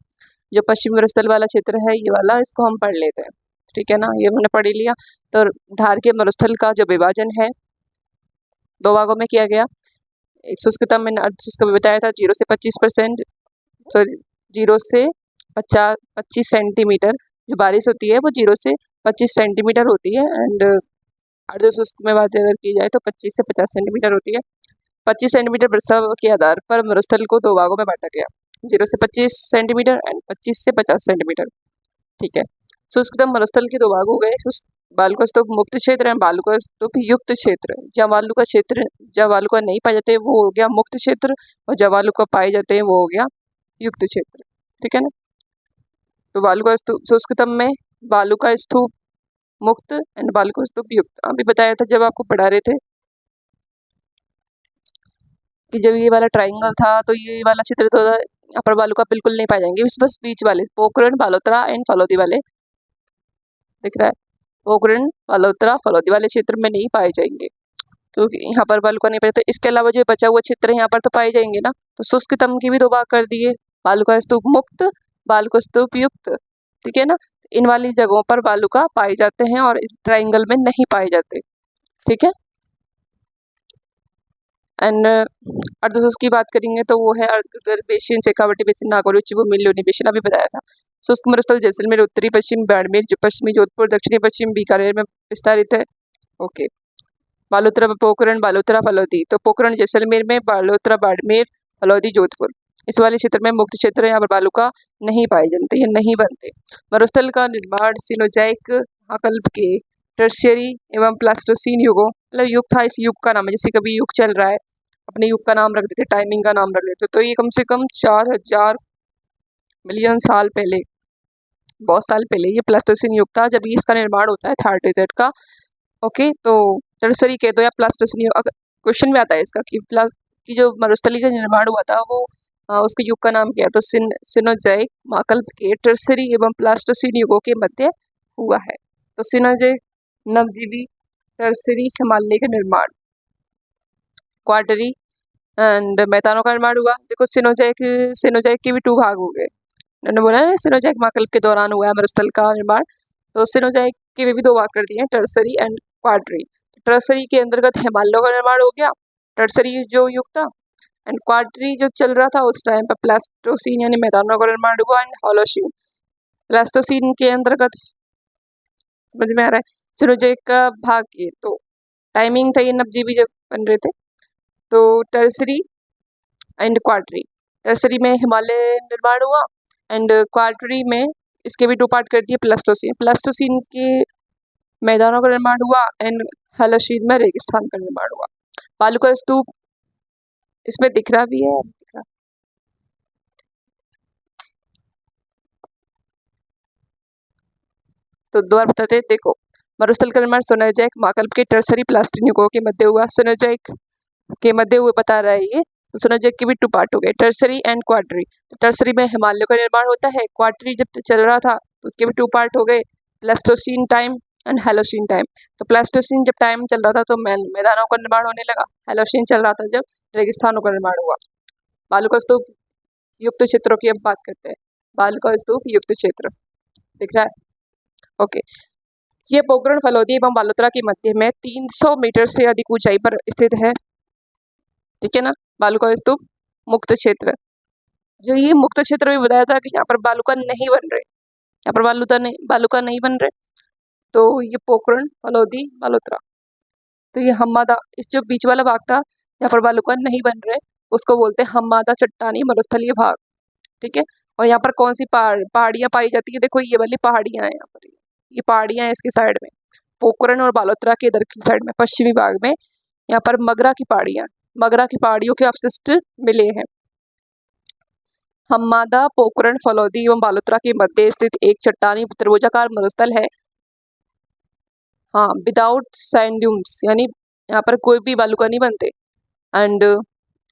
जो पश्चिमी मरुस्थल वाला क्षेत्र है, ये वाला इसको हम पढ़ लेते हैं, ठीक है ना, ये हमने पढ़ लिया। तो धार के मरुस्थल का जो विभाजन है दो भागों में किया गया, एक शुष्कतम मैंने अर्धशुष्क में बताया था, 0 से 25%, सॉरी 0 से 25 सेंटीमीटर जो बारिश होती है वो 0 से 25 सेंटीमीटर होती है। एंड अर्धशुष्क में बात अगर की जाए तो 25 से 50 सेंटीमीटर होती है। 25 सेंटीमीटर वर्षा के आधार पर मरुस्थल को दो भागों में बांटा गया, 0 से 25 सेंटीमीटर एंड 25 से 50 सेंटीमीटर, ठीक है। शुष्कतम मरुस्थल के दो भाग हो गए, बालुका स्तूप मुक्त क्षेत्र है, बालुका स्तूप युक्त क्षेत्र। जहाँ बालुका क्षेत्र, जहाँ बालुका नहीं पाए जाते वो हो गया मुक्त क्षेत्र, और जहाँ बालुका पाए जाते हैं वो हो गया युक्त क्षेत्र, ठीक है ना। तो बालुका स्तूप शुष्कतम में बालुका स्तूप मुक्त एंड बालुका स्तूप युक्त, अभी बताया था जब आपको पढ़ा रहे थे कि जब ये वाला ट्राइंगल था तो ये वाला क्षेत्र तो यहाँ पर बालुका बिल्कुल नहीं पाए जाएंगे, बस बीच वाले पोखरण, बालोतरा एंड फलौदी वाले दिख रहा है, पोखरण, बालोतरा, फलौदी वाले क्षेत्र में नहीं पाए जाएंगे क्योंकि यहाँ पर बालुका नहीं पाए। तो इसके अलावा जो बचा हुआ क्षेत्र है यहाँ पर तो पाए जाएंगे ना। तो शुष्कतम की भी दो भाग कर दिए, बालुका स्तूप मुक्त, बालुका स्तूप युक्त, ठीक है ना। इन वाली जगहों पर बालुका पाए जाते हैं और इस ट्राइंगल में नहीं पाए जाते, ठीक है। एंड अर्धशुष्क की बात करेंगे तो वो है अर्धगर्भ बेसिन, शेखावटी बेसिन, नागौर उच्च भूमि, लोनी बेसिन, अभी बताया था। शुष्क मरुस्थल जैसलमेर, उत्तरी पश्चिम बाड़मेर, जो पश्चिमी जोधपुर, दक्षिणी पश्चिम बीकानेर में विस्तारित है, ओके। बालोतरा, पोखरण, बालोतरा, फलौदी, तो पोखरण जैसलमेर में, बालोतरा बाड़मेर, फलौदी जोधपुर, इस वाले क्षेत्र में मुक्त क्षेत्र है, यहाँ पर बालुका नहीं पाए जाते, ये नहीं बनते। मरुस्थल का निर्माण सिनोजैक महाकल्प के टर्शियरी एवं प्लास्टोसीन युगों, मतलब युग था, इस युग का नाम है, जैसे कभी युग चल रहा है अपने युग का नाम रख देते, टाइमिंग का नाम रख देते, तो ये कम से कम 4000 मिलियन साल पहले बहुत साल पहले ये प्लास्टोसिन युग था जब ये इसका निर्माण होता है थर्ड डेजर्ट का। ओके, तो टर्सरी कह दो या प्लास्टोसिन युग, क्वेश्चन में आता है इसका कि की जो मरुस्थली का निर्माण हुआ था वो उसके युग का नाम क्या है, तो सिनोजैक महाकल्प के टर्सरी एवं प्लास्टोसिन युगों के मध्य हुआ है। तो सिनोजैक नवजीवी, टर्सरी हिमालय का निर्माण, क्वार्टरी एंड मैदानों का निर्माण हुआ। देखो सिनोजैक के भी 2 भाग हो गए, मैंने बोला ना सिनोजैक महाकल्प के दौरान हुआ है मरुस्थल का निर्माण, तो सिनोजैक के भी 2 भाग कर दिए हैं, टर्सरी एंड क्वार्टरी। टर्सरी के अंतर्गत हिमालयों का निर्माण हो गया, टर्सरी जो युग था, एंड क्वार्टरी जो चल रहा था उस टाइम पर प्लास्टोसीन यानी मैदानों का निर्माण हुआ, एंड होलोसीन। प्लास्टोसीन के अंतर्गत समझ में आ रहा है, सिनोजैक का भाग ये तो टाइमिंग था, ये नवजीवी जब बन रहे थे। तो टर्सरी एंड क्वार्टरी, टर्सरी में हिमालय निर्माण हुआ एंड क्वार्टरी में इसके भी 2 पार्ट कर दिए, प्लास्टोसीन के मैदानों का निर्माण हुआ एंड होलोसीन में रेगिस्तान का निर्माण हुआ। बालू का स्तूप इसमें दिख रहा भी है, दिख रहा। तो दोबारा बताते हैं, देखो मरुस्थल का निर्माण सिनोजैक महाकल्प के टर्सरी प्लास्टोसिन युगों के मध्य हुआ, सिनोजैक के मध्य हुए बता रहा है ये। तो सिनोजैक के भी 2 पार्ट हो गए, टर्सरी एंड क्वार्टरी। तो टर्सरी में हिमालय का निर्माण होता है, क्वार्टरी जब चल रहा था तो उसके भी 2 पार्ट हो गए, प्लास्टोसीन टाइम एंड होलोसीन टाइम। तो प्लास्टोसीन जब टाइम चल रहा था तो मैदानों का निर्माण होने लगा, होलोसीन चल रहा था जब रेगिस्तानों का निर्माण हुआ। बालू का स्तूप युक्त क्षेत्रों की अब बात करते हैं, बालू का स्तूप युक्त क्षेत्र दिख रहा है। ओके, ये पोखरण फलोदी एवं बालोतरा के मध्य में 300 मीटर से अधिक ऊंचाई पर स्थित है, ठीक है ना। बालू का स्तूप मुक्त क्षेत्र, जो ये मुक्त क्षेत्र में बताया था कि यहाँ पर बालूका नहीं बन रहे, यहाँ पर बालूका नहीं बन रहे। तो ये पोखरण फलोदी बालोतरा, तो ये हम्मादा, इस जो बीच वाला भाग था यहाँ पर बालूका नहीं बन रहे, उसको बोलते हैं हम्मादा चट्टानी मरुस्थलीय भाग, ठीक है। और यहाँ पर कौन सी पहाड़ियाँ पाई जाती है, देखो ये वाली पहाड़ियाँ हैं, यहाँ पर ये पहाड़ियाँ हैं इसके साइड में, पोखरण और बालोतरा के इधर की साइड में पश्चिमी भाग में यहाँ पर मगरा की पहाड़ियों के अवशिष्ट मिले हैं। हम्मादा पोखरण फलोदी एवं बालोतरा के मध्य स्थित एक चट्टानी त्रिभुजाकार मरुस्थल है, हाँ, विदाउट सैंड ड्यून्स, यानी यहाँ पर कोई भी बालूका नहीं बनते। एंड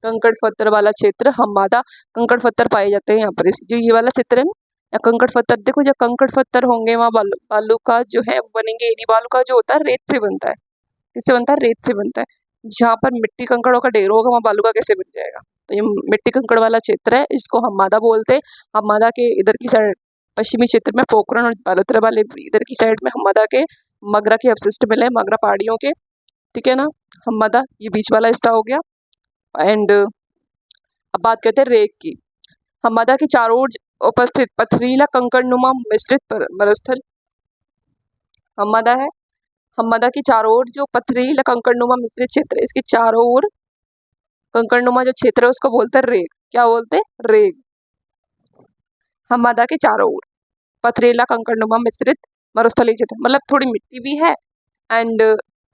कंकड़ पत्थर वाला क्षेत्र हम्मादा, कंकड़ पत्थर पाए जाते हैं यहाँ पर, इस जो ये वाला क्षेत्र है ना, या कंकड़ पत्थर, देखो जब कंकड़ पत्थर होंगे वहाँ बालूका जो है बनेंगे, यानी बालूका जो होता है रेत से बनता है, किससे बनता है, रेत से बनता है। जहाँ पर मिट्टी कंकड़ों का ढेर होगा वहाँ बालूका कैसे बन जाएगा, तो ये मिट्टी कंकड़ वाला क्षेत्र है, इसको हम्मादा बोलते हैं। हम्मादा के इधर की साइड पश्चिमी क्षेत्र में पोखरण और बालोतरा वाले इधर की साइड में हम्मादा के मगरा के अवशिष्ट मिले, मगरा पहाड़ियों के, ठीक है ना। हम्मादा ये बीच वाला हिस्सा हो गया। एंड अब बात करते हैं रेग की। हम्मादा के चारों ओर उपस्थित पथरीला कंकड़नुमा मिश्रित मरुस्थल हम्मादा है, हम्मादा की चारों ओर जो पथरीला कंकड़नुमा मिश्रित क्षेत्र है, इसके चारों ओर कंकड़नुमा जो क्षेत्र है उसको बोलते हैं रेग, क्या बोलते हैं, रेग। हम्मादा के चारों ओर पथरीला कंकड़नुमा मिश्रित मरुस्थलीय क्षेत्र, मतलब थोड़ी मिट्टी भी है एंड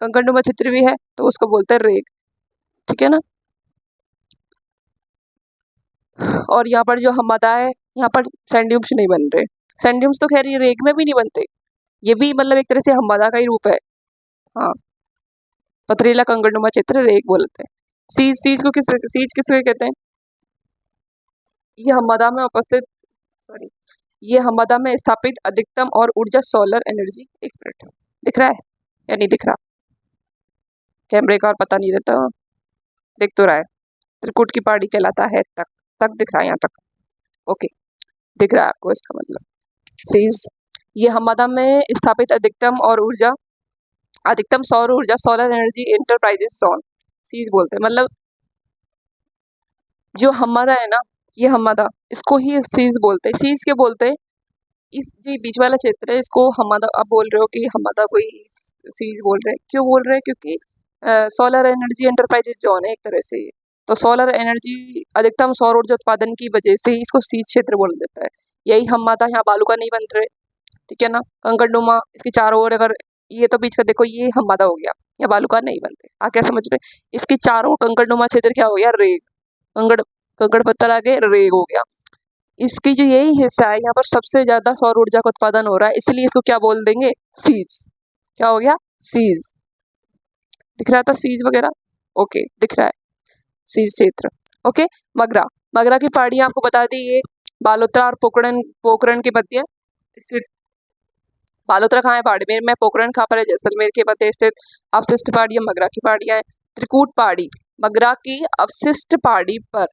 कंकड़नुमा क्षेत्र भी है, तो उसको बोलते हैं रेग, ठीक है ना। और यहाँ पर जो हम्मादा है यहाँ पर सैंड नहीं बन रहे, सैंड तो खैर ये रेग में भी नहीं बनते, ये भी मतलब एक तरह से हम्मादा का ही रूप है, हाँ। पथरीला कंकड़नुमा क्षेत्र रेग बोलते हैं। सीज किसको कहते हैं, ये हम्मादा में उपस्थित, सॉरी, ये हम्मादा में स्थापित अधिकतम और ऊर्जा सोलर एनर्जी, एक मिनट, दिख रहा है या नहीं दिख रहा, कैमरे का और पता नहीं रहता, दिख तो रहा है, त्रिकुट की पहाड़ी कहलाता है, तक दिख रहा है यहाँ तक, ओके, दिख रहा है आपको, इसका मतलब सीज, ये हम्मादा में स्थापित अधिकतम सौर ऊर्जा सोलर एनर्जी इंटरप्राइजेस जोन, सीज बोलते हैं। मतलब जो हम्मादा है ना, ये हम्मादा, इसको ही सीज बोलते हैं। सीज के बोलते हैं, इस जो बीच वाला क्षेत्र है इसको हम्मादा, आप बोल रहे हो कि हम्मादा कोई सीज बोल रहे हैं, क्यों बोल रहे हैं, क्योंकि सोलर एनर्जी एंटरप्राइजेज जोन है एक तरह से, तो सोलर एनर्जी अधिकतम सौर ऊर्जा उत्पादन की वजह से ही इसको सीज क्षेत्र बोल देता है। यही हम्मादा, यहाँ बालूका नहीं बन रहे, ठीक है ना। कंकड़नुमा इसके चारों ओर, अगर ये तो बीच का देखो, ये हम्मादा हो गया, या बालूका नहीं बनते, आप क्या समझ रहे, इसके चारों कंकड़नुमा क्षेत्र क्या हो गया, रेग, कंकड़ कंकड़ पत्थर आ गए, रेग हो गया। इसकी जो यही हिस्सा है यहाँ पर सबसे ज्यादा सौर ऊर्जा का उत्पादन हो रहा है, इसलिए इसको क्या बोल देंगे, सीज। क्या हो गया, सीज। दिख रहा था सीज वगैरह, ओके दिख रहा है, सीज क्षेत्र। ओके, मगरा, मगरा की पहाड़ियां आपको बता दी, ये बालोतरा और पोखरण, पोखरण के मध्य स्थित। बालोतरा कहाँ है, बाड़मेर में, पोखरण कहाँ पर है, जैसलमेर के मध्य स्थित। अवशिष्ट पहाड़ियां मगरा की पहाड़ियां है। त्रिकूट पहाड़ी, मगरा की अवशिष्ट पहाड़ी पर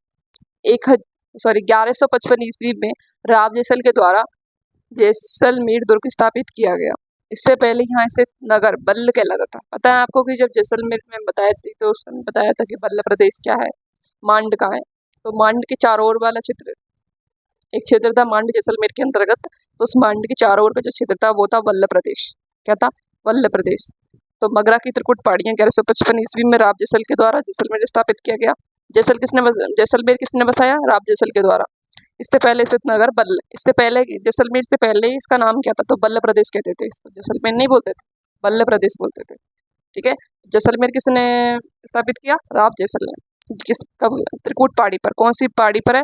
1155 ईस्वी में राव जैसल के द्वारा जैसलमेर दुर्ग स्थापित किया गया। इससे पहले यहाँ स्थित नगर बल्ल कहलाता था। पता है आपको कि जब जैसलमेर में बताया थी तो उसने बताया था कि बल्ल प्रदेश क्या है, मांड कहाँ है। तो मांड के चारों ओर वाला क्षेत्र, एक क्षेत्र था मांड जैसलमेर के अंतर्गत, तो उस मांड के चारों ओर का जो क्षेत्र था वो था वल्ल प्रदेश। क्या था, वल्ल प्रदेश। तो मगरा की त्रिकुट पहाड़ियां 1155 ईस्वी में राव जैसल के द्वारा जैसलमेर स्थापित किया गया। जैसलमेर किसने बसाया, राव जैसल के द्वारा। इससे पहले स्थित नगर बल्ल, इससे पहले जैसलमेर से पहले इसका नाम क्या था, तो बल्ल प्रदेश कहते थे इसको, जैसलमेर नहीं बोलते थे, बल्ल प्रदेश बोलते थे। ठीक है, जैसलमेर किसने स्थापित किया, राव जैसल ने। किस, कब, त्रिकूट पहाड़ी पर, कौन सी पहाड़ी पर है,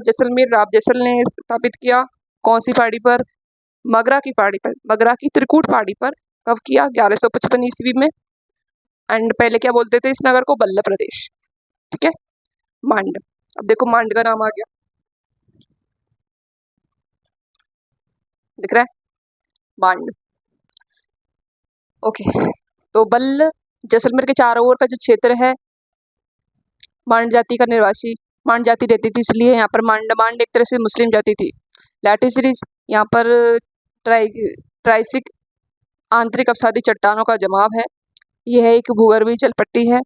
जैसलमेर राव जैसल ने स्थापित किया। कौन सी पहाड़ी पर, मगरा की पहाड़ी पर, मगरा की त्रिकूट पहाड़ी पर। कब किया, 1155 ईस्वी में। एंड पहले क्या बोलते थे इस नगर को, बल्ल प्रदेश। ठीक है, मांड। अब देखो मांड का नाम आ गया, दिख रहा है, मांड। ओके, तो बल्ल जैसलमेर के चारों ओर का जो क्षेत्र है, मांड जाति का निवासी, मांड जाति रहती थी, इसलिए यहाँ पर मांड एक तरह से मुस्लिम जाति थी। लैटिसरीज, यहाँ पर ट्राइसिक आंतरिक अपसादी चट्टानों का जमाव है। यह एक भूगर्भीय जल पट्टी है।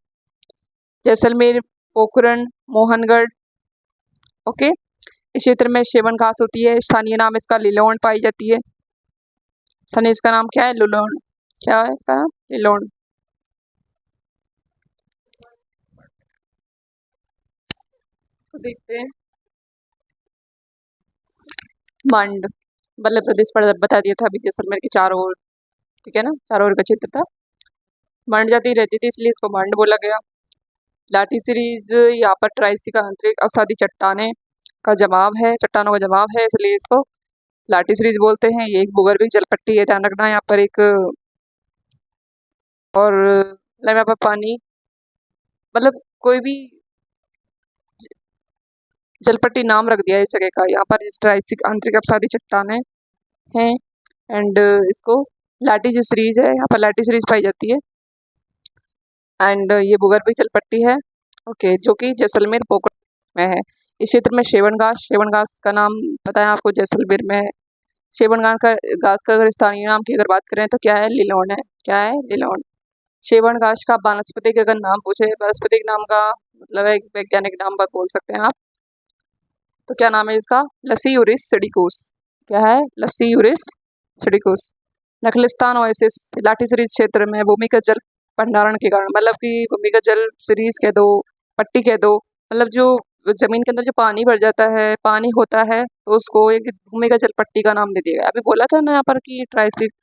जैसलमेर, पोखरण, मोहनगढ़, ओके, इस क्षेत्र में शेवन घास होती है। स्थानीय नाम इसका लिलोन पाई जाती है। स्थानीय इसका नाम क्या है, लिलोन। क्या है इसका नाम, लिलोन। तो देखते हैं, मांड बल्ल प्रदेश पर बता दिया था अभी, जैसलमेर के चारों ओर, ठीक है ना, चारों ओर का क्षेत्र था। मांड जाति रहती थी इसलिए इसको मांड बोला गया। लाठी सीरीज, यहाँ पर ट्राइसिक आंतरिक अवसादी चट्टाने का जमाव है, चट्टानों का जमाव है, इसलिए इसको लाठी सीरीज बोलते हैं। ये एक भूगर्भिक जलपट्टी है, ध्यान रखना यहाँ पर एक, और यहाँ पर पानी, मतलब कोई भी जलपट्टी नाम रख दिया है इस जगह का। यहाँ पर ट्राइसिक आंतरिक अवसादी चट्टाने हैं। एंड इसको लाठी जो सीरीज है, यहाँ पर लाठी सीरीज पाई जाती है। एंड ये भूगर्भिक जलपट्टी है, ओके, जो कि जैसलमेर पोखरण में है। इस क्षेत्र में शेवन घास का नाम पता है आपको, जैसलमेर में है। शेवन घास का अगर स्थानीय नाम की अगर बात करें तो क्या है, लिलोन है। क्या है, लिलोन। शेवन घास का वानस्पतिक अगर नाम पूछे, वानस्पतिक नाम का मतलब है एक वैज्ञानिक नाम बात बोल सकते हैं आप, तो क्या नाम है इसका, लसीयूरिस सिडिकोस। क्या है, लसीयूरिस सिडिकोस। नखलिस्तान ओएसिस, लाठी सीरीज क्षेत्र में भूमिगत जल भंडारण के कारण, मतलब कि भूमिगत जल सीरीज कह दो, पट्टी कह दो, मतलब जो जमीन के अंदर जो पानी भर जाता है, पानी होता है, तो उसको एक भूमिगत जल पट्टी का नाम दे दिया गया। अभी बोला था ना यहाँ पर कि ट्राइसिक,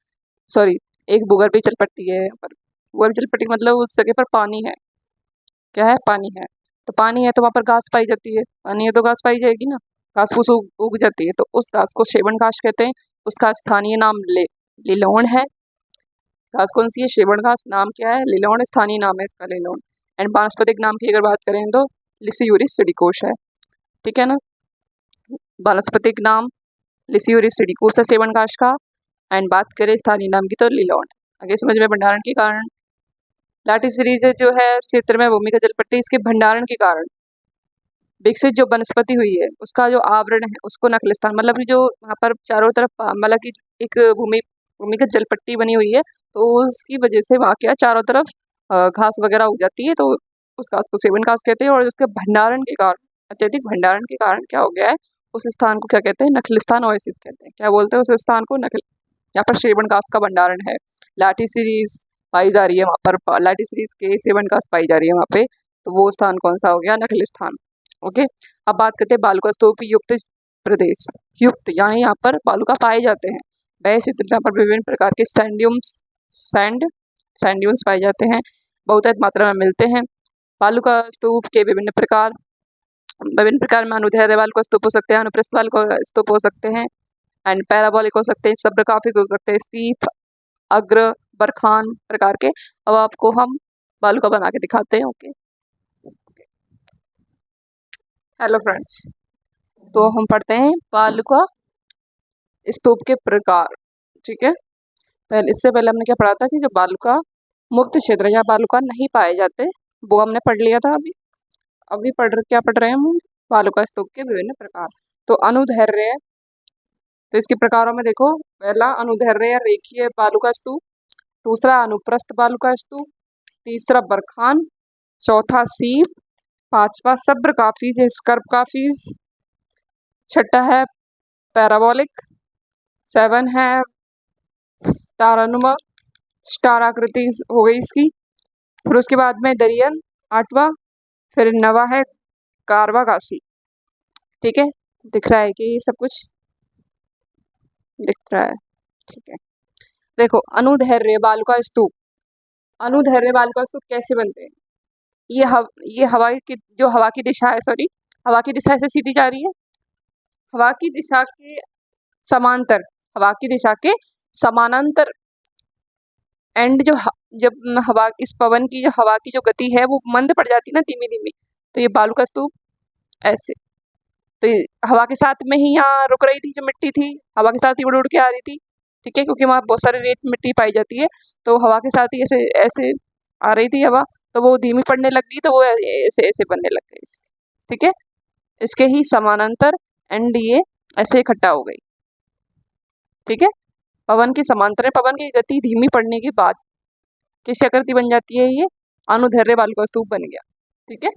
सॉरी, एक भूगर्भीय जल पट्टी है यहाँ पर। भूगर्भ जल पट्टी मतलब उस जगह पर पानी है। क्या है, पानी है। तो पानी है तो वहाँ पर घास पाई जाती है, पानी है तो घास पाई जाएगी ना, घास फूस उग जाती है, तो उस घास को शेवन घास कहते हैं। उसका स्थानीय नाम लिलोन है। घास कौन सी है, शेवन घास। नाम क्या है, लिलोन, स्थानीय नाम है इसका लिलोन। एंड वानस्पतिक नाम की अगर बात करें तो लिसियूरिस सिडिकोस है। ठीक है ना, वानस्पतिक नाम लिसियूरिस सिडिकोस है शेवन घास का। एंड बात करें स्थानीय नाम की तो लिलोन। आगे समझ में, भंडारण के कारण, लाठी सीरीज जो है क्षेत्र में भूमिगत जलपट्टी, इसके भंडारण के कारण विकसित जो वनस्पति हुई है उसका जो आवरण है उसको नखलिस्तान, मतलब कि जो वहाँ पर चारों तरफ मतलब कि एक भूमिगत जलपट्टी बनी हुई है, तो उसकी वजह से वहाँ क्या चारों तरफ घास वगैरह उग जाती है, तो उस घास को सेवन घास कहते हैं। और उसके भंडारण के कारण, अत्यधिक भंडारण के कारण क्या हो गया है, उस स्थान को क्या कहते हैं, नखलिस्तान ओएसिस कहते हैं। क्या बोलते हैं उस स्थान को, नखल, यहाँ पर सेवन घास का भंडारण है। लाठी सीरीज पाई जा रही है वहाँ पर, लाठी सीरीज के सेवन घास पाई जा रही है वहाँ पे, तो वो स्थान कौन सा हो गया, नखलिस्तान। ओके, अब बात करते हैं बालुका स्तूप युक्त प्रदेश। युक्त यानी यहाँ पर बालुका पाए जाते हैं। वह क्षेत्र जहाँ पर विभिन्न प्रकार के सैंड्यून्स पाए जाते हैं, बहुत मात्रा में मिलते हैं। बालुका स्तूप के विभिन्न प्रकार, विभिन्न प्रकार में अनुदैर्ध्य वाले स्तूप हो सकते हैं, अनुप्रस्थ वाले स्तूप हो सकते हैं एंड पैराबोलिक हो सकते हैं, सब्रकाफिज हो सकते हैं, स्टीप, अग्र, बरखान प्रकार के। अब आपको हम बालू का बना के दिखाते हैं। ओके, हेलो फ्रेंड्स, तो हम पढ़ते हैं बालू का स्तूप के प्रकार। ठीक है, इससे पहले हमने क्या पढ़ा था कि जो बालू का मुक्त क्षेत्र या बालू का नहीं पाए जाते वो हमने पढ़ लिया था। अभी क्या पढ़ रहे हैं हम? बालू का स्तूप के विभिन्न प्रकार। तो अनुदैर्ध्य, तो इसके प्रकारों में देखो, पहला अनुदैर्ध्य या रेखीय बालू का स्तूप, दूसरा अनुप्रस्थ बालू का स्तूप, तीसरा बरखान, चौथा सीप, पांचवा सब्रकाफिज स्कर्पकाफिज, छठा है पैराबोलिक, 7 है तारानुमा, स्टार आकृति हो गई इसकी। फिर उसके बाद में दरियन 8वां, फिर 9वां है कारवागासी। ठीक है, दिख रहा है कि ये सब कुछ दिख रहा है? ठीक है, देखो अनुदैर्ध्य बालू का स्तूप, अनुदैर्ध्य बालू का स्तूप कैसे बनते हैं? ये हवा की जो हवा की दिशा है, सॉरी, हवा की दिशा से सीधी जा रही है, हवा की दिशा के समांतर, हवा की दिशा के समानांतर एंड जब हवा, इस पवन की जो हवा की जो गति है वो मंद पड़ जाती है ना, धीमी धीमी, तो ये बालू का स्तूप ऐसे, तो ये हवा के साथ में ही यहाँ रुक रही थी, जो मिट्टी थी हवा के साथ ही उड़ उड़ के आ रही थी। ठीक है, क्योंकि वहाँ बहुत सारी रेत मिट्टी पाई जाती है, तो हवा के साथ ही ऐसे ऐसे आ रही थी हवा, तो वो धीमी पड़ने लग गई, तो वो ऐसे ऐसे बनने लग गई। ठीक है, इसके ही समानांतर एंड ये ऐसे इकट्ठा हो गई। ठीक है, पवन की समांतर, पवन की गति धीमी पड़ने के बाद कैसी आकृति बन जाती है? ये अनुदैर्ध्य बालू का स्तूप बन गया। ठीक है,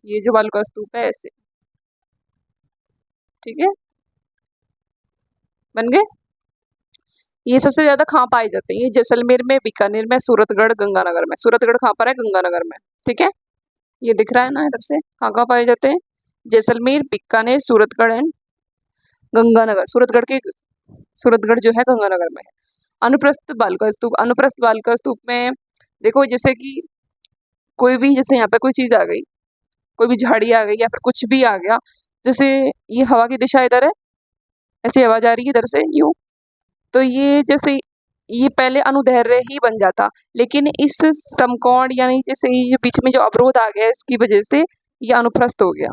ये जो बालू का स्तूप है ऐसे, ठीक है, बन गए। ये सबसे ज्यादा कहाँ पाए जाते हैं? ये जैसलमेर में, बीकानेर में, सूरतगढ़, गंगानगर में। सूरतगढ़ कहाँ पर है? गंगानगर में। ठीक है, ये दिख रहा है ना इधर से, कहाँ कहाँ पाए जाते हैं? जैसलमेर, बीकानेर, सूरतगढ़ एंड गंगानगर। सूरतगढ़ जो है गंगानगर में है। अनुप्रस्थ बालू का स्तूप, अनुप्रस्थ बालू का स्तूप में देखो, जैसे कि कोई भी, जैसे यहाँ पे कोई चीज आ गई, कोई भी झाड़ी आ गई या फिर कुछ भी आ गया, जैसे ये हवा की दिशा इधर है, ऐसी आवाज आ रही है इधर से यूं, तो ये जैसे ये पहले अनुदैर्ध्य ही बन जाता, लेकिन इस समकोण यानी जैसे ये बीच में जो अवरोध आ गया इसकी वजह से ये अनुप्रस्थ हो गया।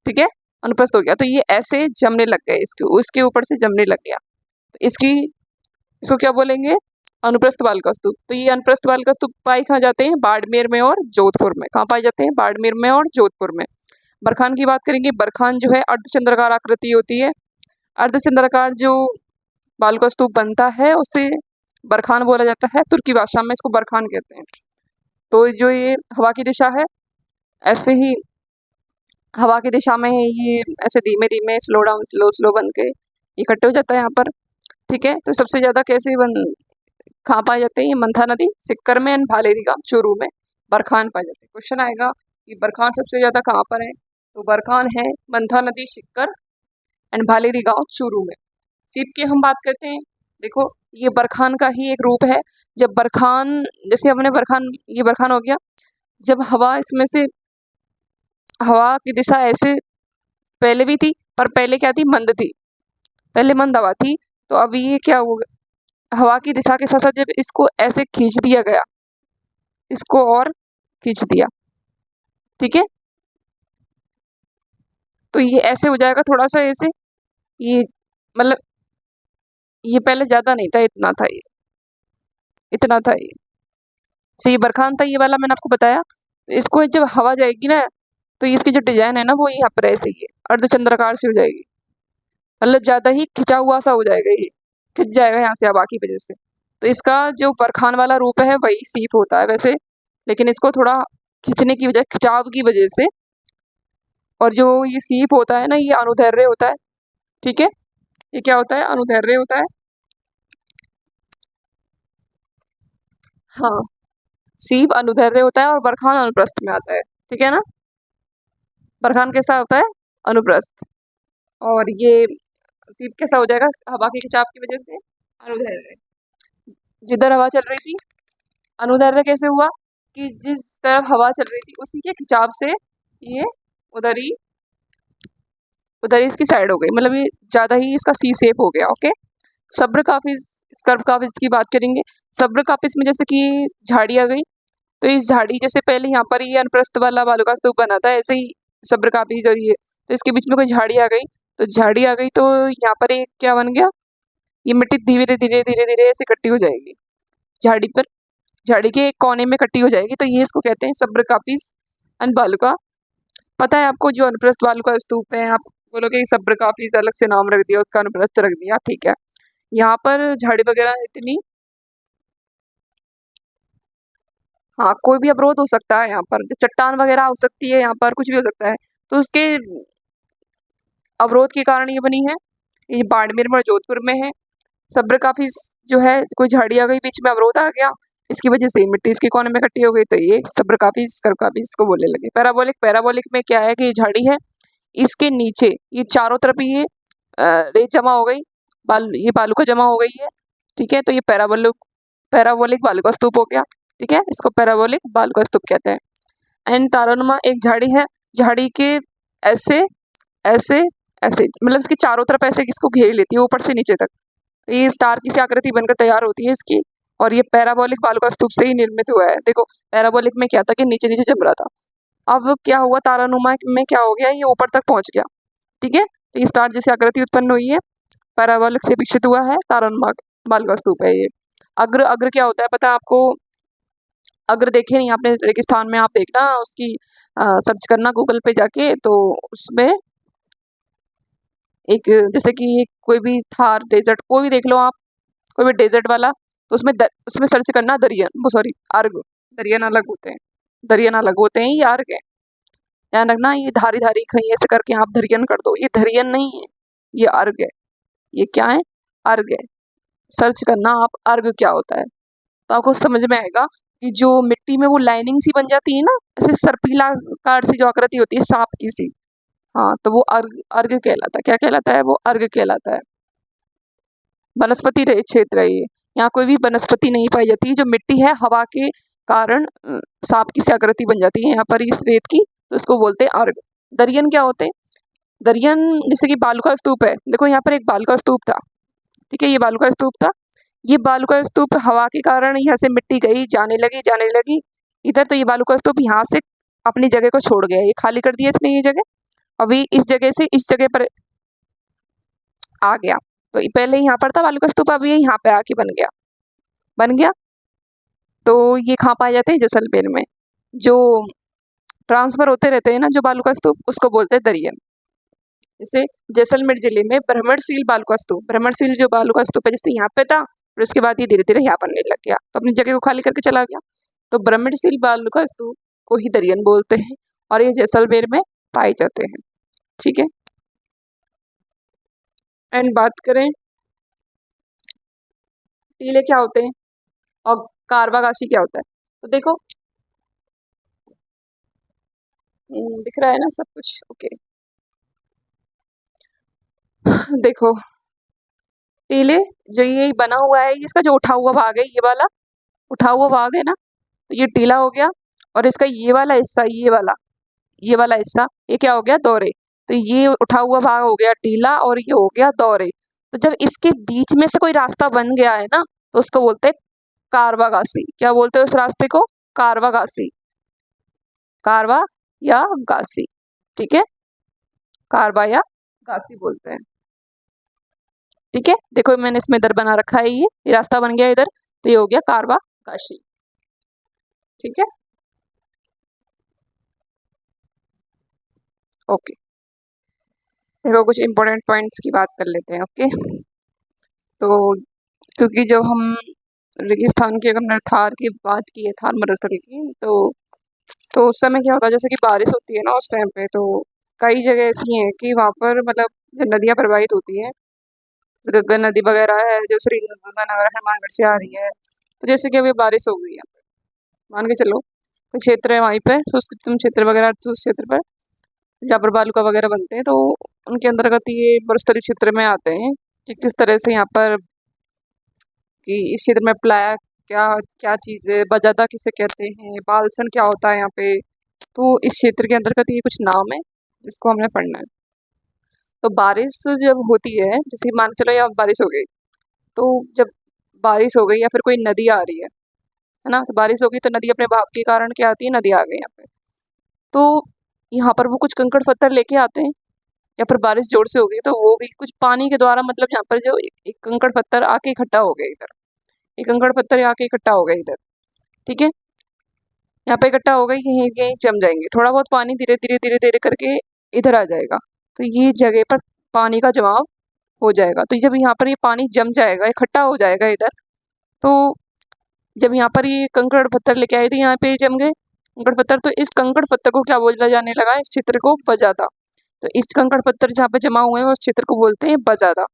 ठीक है, अनुप्रस्थ हो गया, तो ये ऐसे जमने लग गए, उसके ऊपर से जमने लग गया, तो इसको क्या बोलेंगे? अनुप्रस्थ बालू का स्तूप। तो ये अनुप्रस्थ बालू का स्तूप पाए कहाँ जाते हैं? बाड़मेर में और जोधपुर में। कहाँ पाए जाते हैं? बाड़मेर में और जोधपुर में। बरखान की बात करेंगे, बरखान जो है अर्धचंद्राकार आकृति होती है। अर्धचंद्राकार जो बालू का स्तूप बनता है उसे बरखान बोला जाता है, तुर्की भाषा में इसको बरखान कहते हैं। तो जो ये हवा की दिशा है, ऐसे ही हवा की दिशा में ये ऐसे धीमे धीमे स्लो डाउन स्लो स्लो बन के इकट्ठे हो जाता है यहाँ पर। ठीक है, तो सबसे ज्यादा कैसे कहाँ पाए जाते हैं? ये मंथा नदी, सिक्कर में एंड भालेरी गांव, चूरू में बरखान पाए जाते हैं। क्वेश्चन आएगा कि बरखान सबसे ज्यादा कहाँ पर है? तो बरखान है मंथा नदी, सिक्कर एंड भालेरी गांव, चूरू में। सीप की हम बात करते हैं, देखो ये बरखान का ही एक रूप है। जब बरखान, जैसे हमने बरखान, ये बरखान हो गया, जब हवा इसमें से, हवा की दिशा ऐसे पहले भी थी, पर पहले क्या थी? मंद थी, पहले मंद हवा थी, तो अब ये क्या हो, हवा की दिशा के साथ साथ जब इसको ऐसे खींच दिया गया, इसको और खींच दिया, ठीक है, तो ये ऐसे हो जाएगा थोड़ा सा ऐसे, ये मतलब ये पहले ज्यादा नहीं था, इतना था, ये इतना था, ये बरखान था ये वाला, मैंने आपको बताया। तो इसको जब हवा जाएगी ना, तो इसकी जो डिजाइन है ना वो यहाँ पर ऐसे ही है, अर्धचंद्राकार से हो जाएगी, मतलब ज्यादा ही खिंचा हुआ सा हो जाएगा, ये खिंच जाएगा यहाँ से हवा की वजह से। तो इसका जो बरखान वाला रूप है वही सीप होता है वैसे, लेकिन इसको थोड़ा खींचने की वजह, खिंचाव की वजह से, और जो ये सीप होता है ना ये अनुदैर्ध्य होता है। ठीक है, ये क्या होता है? अनुदैर्ध्य होता है। हाँ, सीप अनुदैर्ध्य होता है और बरखान अनुप्रस्थ में आता है। ठीक है ना, बरखान कैसा होता है? अनुप्रस्थ, और ये सीप कैसा हो जाएगा? हवा के खिंचाव की वजह से अनुदैर्ध्य। जिधर हवा चल रही थी, अनुदैर्ध्य कैसे हुआ? कि जिस तरफ हवा चल रही थी उसी के खिंचाव से ये उधर ही उधर ही इसकी साइड हो गई, मतलब ये ज़्यादा ही इसका सी शेप हो गया। ओके, सब्र काफिज, स्कर्व काफिज की बात करेंगे। सब्र काफिज में जैसे कि झाड़ी आ गई, तो इस झाड़ी जैसे पहले यहाँ पर ये अनप्रस्थ वाला बालू का स्तूप बना था, ऐसे ही सब्र काफिज और ये, तो इसके बीच में कोई झाड़ी आ गई, तो झाड़ी आ गई तो यहाँ पर एक क्या बन गया, ये मिट्टी धीरे धीरे धीरे धीरे ऐसे इकट्ठी हो जाएगी झाड़ी पर, झाड़ी के एक कोने में इकट्ठी हो जाएगी, तो ये इसको कहते हैं सब्र काफिज एंड बालू का। पता है आपको जो अनुप्रस्थ बालू का स्तूप है, आप बोलोगे सब्र काफिज अलग से नाम रख दिया, उसका अनुप्रस्थ रख दिया, ठीक है। यहाँ पर झाड़ी वगैरह इतनी, हाँ कोई भी अवरोध हो सकता है यहाँ पर, जो चट्टान वगैरह हो सकती है यहाँ पर, कुछ भी हो सकता है, तो उसके अवरोध के कारण ये बनी है। ये बाड़मेर में और जोधपुर में है। सब्र काफी जो है, कोई झाड़ी आ गई बीच में, अवरोध आ गया, इसकी वजह से मिट्टी इसके कोने में इकट्ठी हो गई, तो ये सब्र काफी स्कर काफी इसको बोलने लगे। पैराबोलिक, पैराबोलिक में क्या है कि ये झाड़ी है, इसके नीचे ये चारों तरफ ये रेत जमा हो गई, ये बालू का जमा हो गई है, ठीक है, तो ये पैराबोलिक, पैराबोलिक बालू का स्तूप हो गया, ठीक है, इसको पैराबोलिक बालू का स्तूप कहते हैं। एंड तारानुमा एक झाड़ी है, झाड़ी के ऐसे ऐसे ऐसे, मतलब इसके चारों तरफ ऐसे इसको घेर लेती है ऊपर से नीचे तक, तो ये स्टार की सी आकृति बनकर तैयार होती है इसकी, और ये पैराबोलिक बालू का स्तूप से ही निर्मित हुआ है। देखो पैराबोलिक में क्या था कि नीचे नीचे जम रहा था, अब क्या हुआ तारानुमा में क्या हो गया, ये ऊपर तक पहुंच गया, ठीक है, तो ये स्टार जैसी आकृति उत्पन्न हुई है, पैराबोलिक से विकसित हुआ है, तारानुमा बालू का स्तूप है ये। अग्र, अग्र क्या होता है पता है आपको? अगर देखे नहीं आपने रेगिस्तान में, आप देखना उसकी सर्च करना गूगल पे जाके, तो उसमें एक जैसे कि कोई भी थार डेजर्ट, कोई भी देख लो आप, कोई भी डेजर्ट वाला, तो उसमें सर्च करना दरियन, वो सॉरी अर्ग, दरियन अलग होते हैं, दरियन अलग होते हैं, ये अर्ग है, ध्यान रखना, ये धारी धारी कहीं ऐसे करके आप दरियन कर दो, ये दरियन नहीं है, ये अर्ग है। ये क्या है? अर्ग है। सर्च करना आप अर्ग क्या होता है, तो आपको समझ में आएगा कि जो मिट्टी में वो लाइनिंग सी बन जाती है ना, ऐसे सर्पीला कार सी जो आकृति होती है सांप की सी, हाँ, तो वो अर्ग, अर्ग कहलाता है। क्या कहलाता है? वो अर्ग कहलाता है। वनस्पति रहित क्षेत्र है ये, यहाँ कोई भी वनस्पति नहीं पाई जाती, जो मिट्टी है हवा के कारण सांप की सी आकृति बन जाती है यहाँ पर इस रेत की, तो इसको बोलते हैं अर्ग। दरियन क्या होते हैं? दरियन जैसे कि बालू का स्तूप है, देखो यहाँ पर एक बालू का स्तूप था, ठीक है, ये बालू का स्तूप था, ये बालू का स्तूप हवा के कारण यहाँ से मिट्टी गई, जाने लगी इधर, तो ये बालू का स्तूप यहाँ से अपनी जगह को छोड़ गया, ये खाली कर दिया इसने ये जगह, अभी इस जगह से इस जगह पर आ गया, तो ये पहले यहाँ पर था बालू का स्तूप, अभी ये यहाँ पे आके बन गया। तो ये कहाँ पाए जाते हैं? जैसलमेर में, जो ट्रांसफर होते रहते हैं ना जो बालू का स्तूप, उसको बोलते हैं दरियन। जैसे जैसलमेर जिले में भ्रमणशील बालू का स्तूप, भ्रमणशील जो बालू का स्तूप है, जैसे यहाँ पे था, फिर उसके बाद ये धीरे धीरे यहाँ बनने लग गया, तो अपनी जगह को खाली करके चला गया, तो भ्रमणशील बालू का स्तूप को ही दरियन बोलते हैं, और ये जैसलमेर में पाए जाते हैं, ठीक है। एंड बात करें टीले क्या होते हैं और कारवागासी क्या होता है, तो देखो दिख रहा है ना सब कुछ, ओके। देखो टीले, जो ये बना हुआ है, इसका जो उठा हुआ भाग है, ये वाला उठा हुआ भाग है ना, तो ये टीला हो गया, और इसका ये वाला हिस्सा, ये वाला हिस्सा, ये क्या हो गया? दौरे। तो ये उठा हुआ भाग हो गया टीला, और ये हो गया दौरे। तो जब इसके बीच में से कोई रास्ता बन गया है ना, तो उसको बोलते हैं कारवागासी। क्या बोलते हैं उस रास्ते को? कारवागासी, कारवा या गासी, ठीक है, कारवा या गासी बोलते हैं, ठीक है। देखो मैंने इसमें इधर बना रखा है, ये रास्ता बन गया इधर, तो ये हो गया कारवा गासी, ठीक है, ओके। देखो कुछ इंपॉर्टेंट पॉइंट्स की बात कर लेते हैं, ओके। तो क्योंकि जब हम रेगिस्तान की, अगर थार की बात की है, थार मरुस्थल की, तो उस समय क्या होता है, जैसे कि बारिश होती है ना उस टाइम पे, तो कई जगह ऐसी हैं कि वहाँ पर मतलब जो नदियाँ प्रवाहित होती हैं, जैसे गंगा नदी वगैरह है जो श्री गंगानगर हनुमानगढ़ से आ रही है, तो जैसे कि अभी बारिश हो गई है, मान के चलो कोई क्षेत्र है वहीं पे, शुष्क क्षेत्र वगैरह, उस क्षेत्र पर जहाँ पर बालू का वगैरह बनते हैं, तो उनके अंतर्गत ये मरुस्थलीय क्षेत्र में आते हैं कि किस तरह से यहाँ पर, कि इस क्षेत्र में प्लाया क्या क्या चीज़ है, बजादा किसे कहते हैं, बालसन क्या होता है यहाँ पे, तो इस क्षेत्र के अंतर्गत ये कुछ नाम है जिसको हमने पढ़ना है। तो बारिश जब होती है, जैसे मान के चलो यहाँ बारिश हो गई, तो जब बारिश हो गई या फिर कोई नदी आ रही है ना, तो बारिश हो गई तो नदी अपने बहाव के कारण क्या आती है, नदी आ गई यहाँ पे। तो यहाँ पर वो कुछ कंकड़ पत्थर लेके आते हैं, या फिर बारिश जोर से हो गई तो वो भी कुछ पानी के द्वारा, मतलब यहाँ पर जो एक कंकड़ पत्थर आके इकट्ठा हो गए इधर, एक कंकड़ पत्थर आके इकट्ठा हो गए इधर, ठीक है। यहाँ पे इकट्ठा हो गई, यहीं कहीं जम जाएंगे, थोड़ा बहुत पानी धीरे धीरे धीरे धीरे करके इधर आ जाएगा, तो ये जगह पर पानी का जमाव हो जाएगा। तो जब यहाँ पर ये पानी जम जाएगा, इकट्ठा हो जाएगा इधर, तो जब यहाँ पर ये कंकड़ पत्थर लेके आए थे, यहाँ पे जम गए कंकड़ पत्थर, तो इस कंकड़ पत्थर को क्या बोला जाने लगा, इस क्षेत्र को बजादा। तो इस कंकड़ पत्थर जहाँ पे जमा हुए हैं उस क्षेत्र को बोलते हैं बजादा।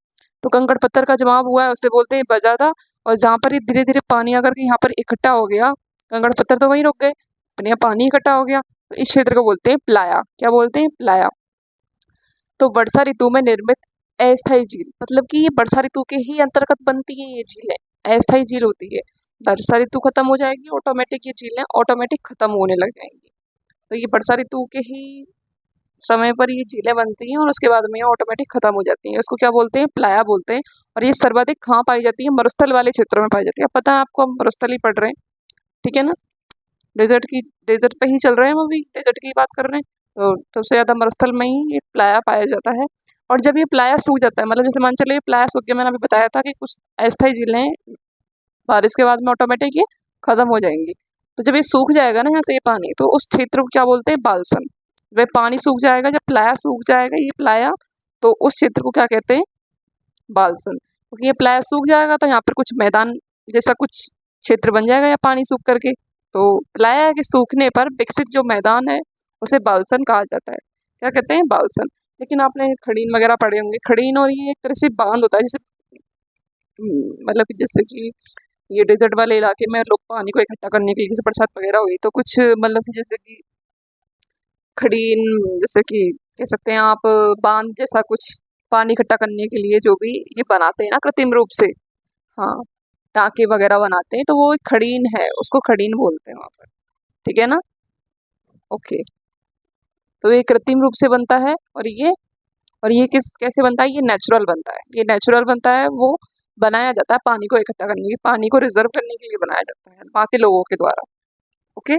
तो कंकड़ पत्थर का जमाव हुआ है उसे बोलते हैं बजादा। और जहाँ पर ये धीरे धीरे पानी अगर यहाँ पर इकट्ठा हो गया, कंकड़ पत्थर तो वहीं रुक गए, अपने यहाँ पानी इकट्ठा हो गया, तो इस क्षेत्र को बोलते हैं प्लाया। क्या बोलते हैं, प्लाया। तो वर्षा ऋतु में निर्मित अस्थायी झील, मतलब कि ये वर्षा ऋतु के ही अंतर्गत बनती है ये झीलें, अस्थायी झील होती है। वर्षा ऋतु खत्म हो जाएगी, ऑटोमेटिक ये झीलें ऑटोमेटिक खत्म होने लग जाएंगी। तो ये वर्षा ऋतु के ही समय पर ये झीलें बनती हैं और उसके बाद में ये ऑटोमेटिक खत्म हो जाती हैं। इसको क्या बोलते हैं, प्लाया बोलते हैं। और ये सर्वाधिक कहाँ पाई जाती है, मरुस्थल वाले क्षेत्रों में पाई जाती है। अब पता है आपको, हम मरुस्थल ही पढ़ रहे हैं, ठीक है ना। डेजर्ट पे ही चल रहे हैं, हम अभी डेजर्ट की बात कर रहे हैं। तो सबसे ज़्यादा मरुस्थल में ही ये प्लाया पाया जाता है। और जब ये प्लाया सूख जाता है, मतलब जैसे मान चलिए प्लाया सूख गया, मैंने अभी बताया था कि कुछ अस्थायी झीलें बारिश के बाद में ऑटोमेटिक ये खत्म हो जाएंगी। तो जब ये सूख जाएगा ना यहाँ से ये पानी, तो उस क्षेत्र को क्या बोलते हैं, बालसन। वह पानी सूख जाएगा, जब प्लाया सूख जाएगा ये प्लाया, तो उस क्षेत्र को क्या कहते हैं, बालसन। क्योंकि ये प्लाया सूख जाएगा तो यहाँ पर कुछ मैदान जैसा कुछ क्षेत्र बन जाएगा या पानी सूख करके, तो प्लाया के सूखने पर विकसित जो मैदान है उसे बालसन कहा जाता है। क्या कहते हैं, बालसन। लेकिन आपने खड़ीन वगैरह पढ़े होंगे, खड़ीन और ये एक तरह से बांध होता है, जैसे मतलब कि जैसे कि ये डेजर्ट वाले इलाके में लोग पानी को इकट्ठा करने के लिए, जैसे बरसात वगैरह हुई तो कुछ मतलब कि जैसे कि खड़ीन, जैसे कि कह सकते हैं आप बांध जैसा कुछ पानी इकट्ठा करने के लिए जो भी ये बनाते हैं ना कृत्रिम रूप से, हाँ, टाँके वगैरह बनाते हैं, तो वो एक खड़ीन है, उसको खड़ीन बोलते हैं वहाँ पर, ठीक है ना। ओके। तो ये कृत्रिम रूप से बनता है, और ये किस कैसे बनता है, ये नेचुरल बनता है, ये नेचुरल बनता है, वो बनाया जाता है पानी को इकट्ठा करने के, पानी को रिजर्व करने के लिए बनाया जाता है बाकी लोगों के द्वारा। ओके।